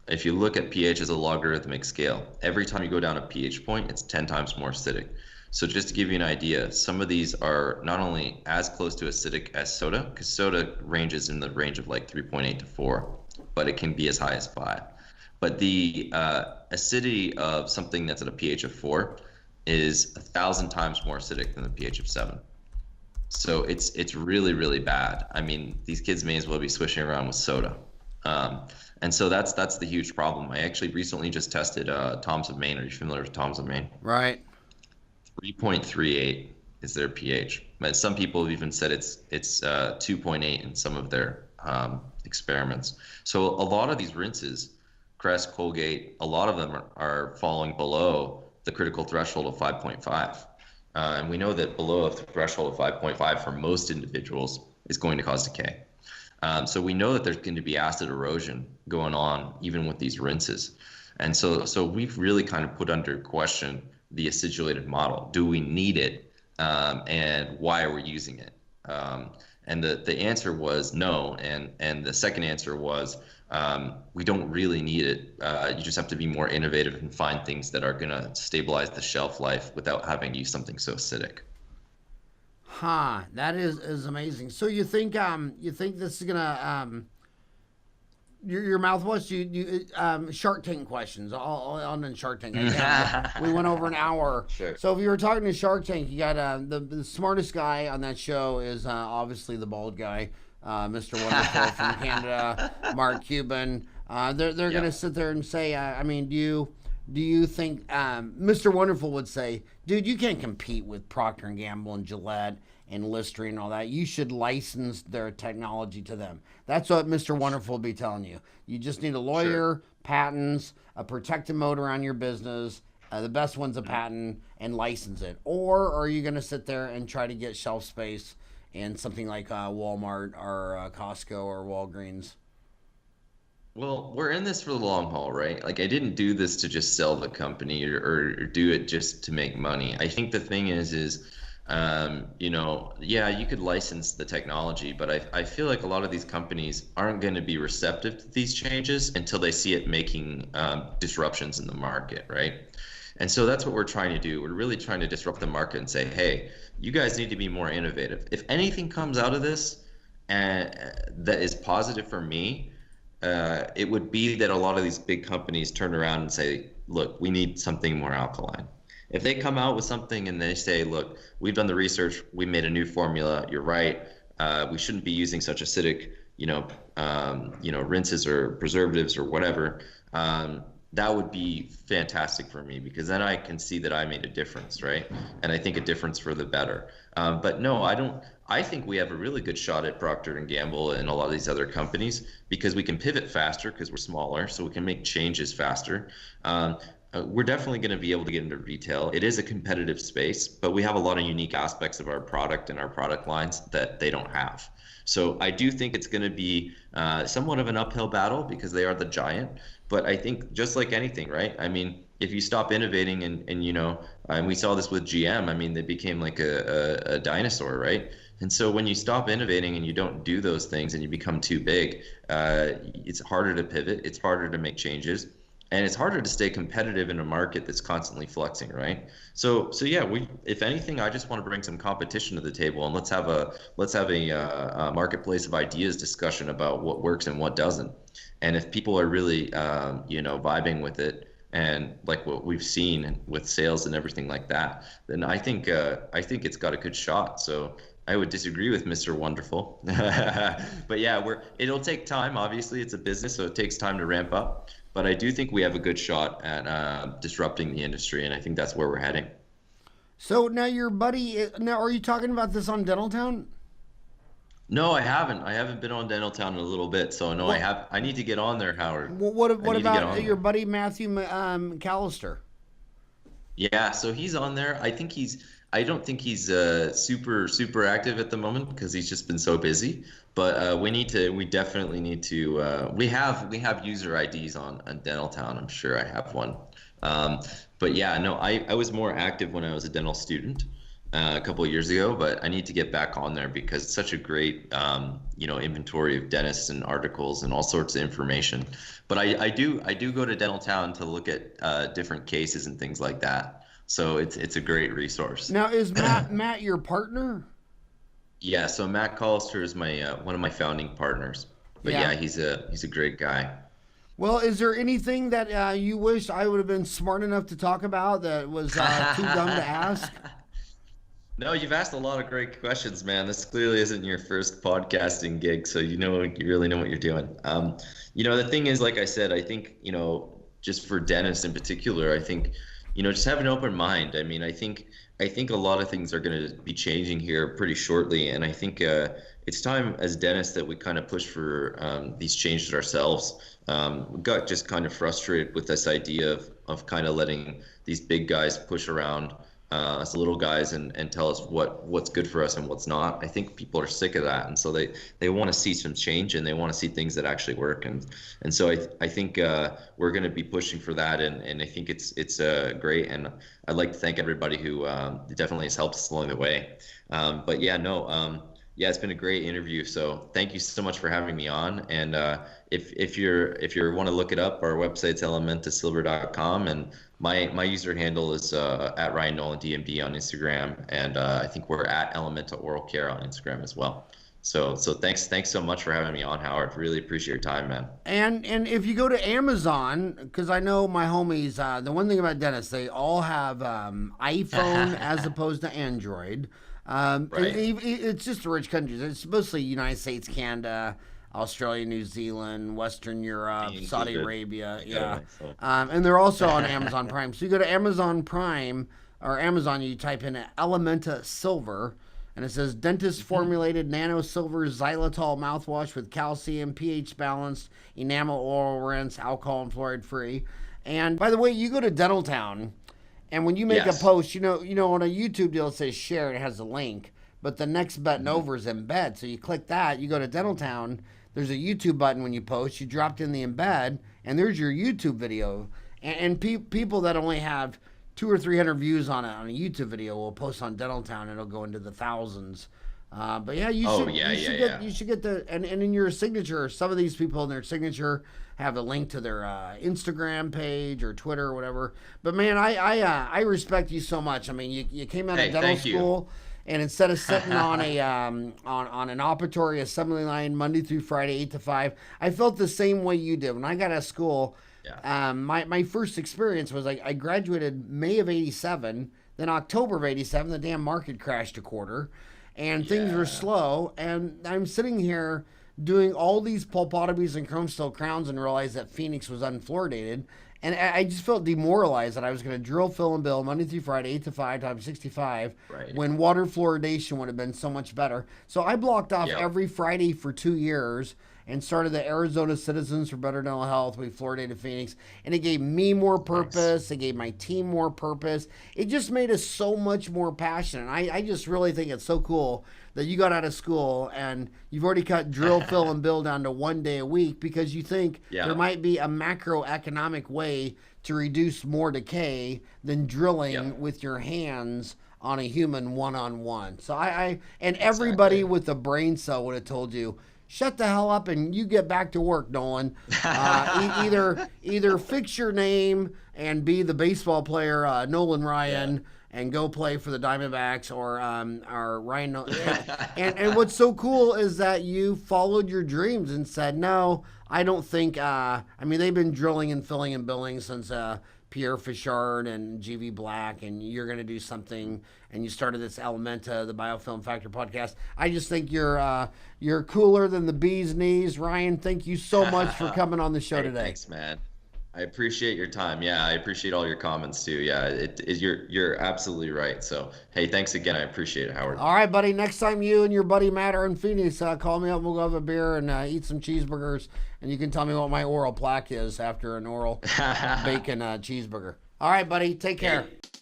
if you look at pH as a logarithmic scale, every time you go down a pH point, it's 10 times more acidic. So just to give you an idea, some of these are not only as close to acidic as soda, because soda ranges in the range of like 3.8 to 4, but it can be as high as 5. But the acidity of something that's at a pH of 4 is 1,000 times more acidic than the pH of 7. So it's really, really bad. I mean, these kids may as well be swishing around with soda. And so that's the huge problem. I actually recently just tested Tom's of Maine. Are you familiar with Tom's of Maine? Right. 3.38 is their pH. But some people have even said it's 2.8 in some of their experiments. So a lot of these rinses, Crest, Colgate, a lot of them are falling below the critical threshold of 5.5. And we know that below a threshold of 5.5 for most individuals is going to cause decay. So we know that there's going to be acid erosion going on even with these rinses. And so we've really kind of put under question the acidulated model. Do we need it? And why are we using it? And the answer was no. And the second answer was we don't really need it. You just have to be more innovative and find things that are going to stabilize the shelf life without having to use something so acidic. Huh. That is amazing. So you think this is gonna your mouthwash, you Shark Tank questions all on Shark Tank. We went over an hour. Sure. So if you were talking to Shark Tank, you got the smartest guy on that show is obviously the bald guy, Mr. Wonderful from Canada, Mark Cuban. They're Yeah. gonna sit there and say, I mean, do you think Mr. Wonderful would say, dude, you can't compete with Procter and Gamble and Gillette and Listerine and all that. You should license their technology to them. That's what Mr. Wonderful will be telling you. You just need a Sure. lawyer, patents, a protective mode around your business. The best one's a Mhm. patent and license it. Or are you going to sit there and try to get shelf space in something like Walmart or Costco or Walgreens? Well, we're in this for the long haul, right? Like, I didn't do this to just sell the company or do it just to make money. I think the thing is, yeah, you could license the technology, but I feel like a lot of these companies aren't going to be receptive to these changes until they see it making disruptions in the market, right? And so that's what we're trying to do. We're really trying to disrupt the market and say, hey, you guys need to be more innovative. If anything comes out of this and that is positive for me, it would be that a lot of these big companies turn around and say, look, we need something more alkaline. If they come out with something and they say, look, we've done the research, we made a new formula, you're right, we shouldn't be using such acidic, rinses or preservatives or whatever, that would be fantastic for me, because then I can see that I made a difference, right? And I think a difference for the better. But no, I don't. I think we have a really good shot at Procter and Gamble and a lot of these other companies because we can pivot faster because we're smaller, so we can make changes faster. we're definitely going to be able to get into retail. It is a competitive space, but we have a lot of unique aspects of our product and our product lines that they don't have. So I do think it's going to be somewhat of an uphill battle because they are the giant. But I think just like anything, right? I mean, if you stop innovating and you know, and we saw this with GM, I mean, they became like a dinosaur, right? And so when you stop innovating and you don't do those things and you become too big, it's harder to pivot, it's harder to make changes, and it's harder to stay competitive in a market that's constantly flexing, right? So yeah, if anything, I just want to bring some competition to the table, and let's have a marketplace of ideas discussion about what works and what doesn't. And if people are really vibing with it, and like what we've seen with sales and everything like that, then I think it's got a good shot. So I would disagree with Mr. Wonderful. But yeah, it'll take time. Obviously, it's a business, so it takes time to ramp up. But I do think we have a good shot at disrupting the industry, and I think that's where we're heading. So now your buddy, now are you talking about this on Dental Town? No, I haven't. I haven't been on Dental Town in a little bit, so no, I What have. I need to get on there, Howard. I what need to get about on your there. buddy Matthew Callister? Yeah, so he's on there. I don't think he's super active at the moment because he's just been so busy. But we definitely need to. We have user IDs on Dental Town. I'm sure I have one. Um, but yeah, no, I was more active when I was a dental student a couple of years ago. But I need to get back on there because it's such a great inventory of dentists and articles and all sorts of information. But I do go to Dental Town to look at different cases and things like that. So it's a great resource. Now is Matt your partner? Yeah, so Matt Callister is my one of my founding partners. But Yeah. yeah, he's a great guy. Well, is there anything that you wish I would have been smart enough to talk about that was too dumb to ask? No, you've asked a lot of great questions, man. This clearly isn't your first podcasting gig, so you really know what you're doing. The thing is, like I said, I think, just for dentists in particular, I think, just have an open mind. I mean, I think a lot of things are going to be changing here pretty shortly, and I think it's time as dentists that we kind of push for these changes ourselves. We got just kind of frustrated with this idea of kind of letting these big guys push around us little guys and tell us what's good for us and what's not. I think people are sick of that, and so they want to see some change and they want to see things that actually work. And so I think we're going to be pushing for that, and I think it's great. And I'd like to thank everybody who definitely has helped us along the way. But yeah, no. Yeah, it's been a great interview. So thank you so much for having me on. And if you want to look it up, our website's elementasilver.com, and my user handle is at Ryan Nolan DMD on Instagram, and I think we're at Elementa Oral Care on Instagram as well. So thanks so much for having me on, Howard. Really appreciate your time, man. And if you go to Amazon, because I know my homies, the one thing about dentists, they all have iPhone as opposed to Android. Right. It's just rich countries. It's mostly United States, Canada, Australia, New Zealand, Western Europe, Me Saudi included. Arabia. Yeah. Yeah. And they're also on Amazon Prime. So you go to Amazon Prime or Amazon, you type in Elementa Silver, and it says dentist formulated nanosilver xylitol mouthwash with calcium, pH balanced, enamel oral rinse, alcohol and fluoride free. And by the way, you go to Dental Town, and when you make a Yes. post, on a YouTube deal, it says share, it has a link, but the next button over is embed. So you click that, you go to Dental Town, there's a YouTube button when you post, you dropped in the embed, and there's your YouTube video. And people that only have 200 or 300 views on a YouTube video will post on Dental Town, and it'll go into the thousands. But yeah, Oh yeah, yeah. you should get and in your signature, some of these people in their signature have a link to their Instagram page or Twitter or whatever. But man, I respect you so much. I mean, you came out of Hey, dental thank you. school, and instead of sitting on a on an operatory assembly line Monday through Friday 8 to 5, I felt the same way you did when I got out of school. Yeah. My first experience was I graduated May of '87, then October of '87, the damn market crashed a quarter, and things were Yeah. slow. And I'm sitting here doing all these pulpotomies and chrome steel crowns and realized that Phoenix was unfluoridated. And I just felt demoralized that I was going to drill, fill, and bill Monday through Friday, 8 to 5 times 65, Right. when water fluoridation would have been so much better. So I blocked off Yep. every Friday for 2 years and started the Arizona Citizens for Better Dental Health. We fluoridated Phoenix, and it gave me more purpose. It gave my team more purpose. It just made us so much more passionate. I just really think it's so cool that you got out of school and you've already cut drill, fill, and bill down to 1 day a week because you think Yeah. there might be a macroeconomic way to reduce more decay than drilling Yep. with your hands on a human one-on-one. So and everybody Exactly. with a brain cell would have told you, shut the hell up and you get back to work, Nolan. Either fix your name and be the baseball player, Nolan Ryan, and go play for the Diamondbacks, or Ryan. And what's so cool is that you followed your dreams and said, no, I don't think. I mean, they've been drilling and filling and billing since Pierre Fichard and GV Black, and you're going to do something. And you started this Elementa, the Biofilm Factor podcast. I just think you're cooler than the bee's knees, Ryan. Thank you so much for coming on the show today. Thanks, man. I appreciate your time. Yeah, I appreciate all your comments too. Yeah, you're absolutely right. So, hey, thanks again. I appreciate it, Howard. All right, buddy. Next time you and your buddy Matt are in Phoenix, call me up. We'll go have a beer and eat some cheeseburgers, and you can tell me what my oral plaque is after an oral bacon cheeseburger. All right, buddy. Take care. Hey.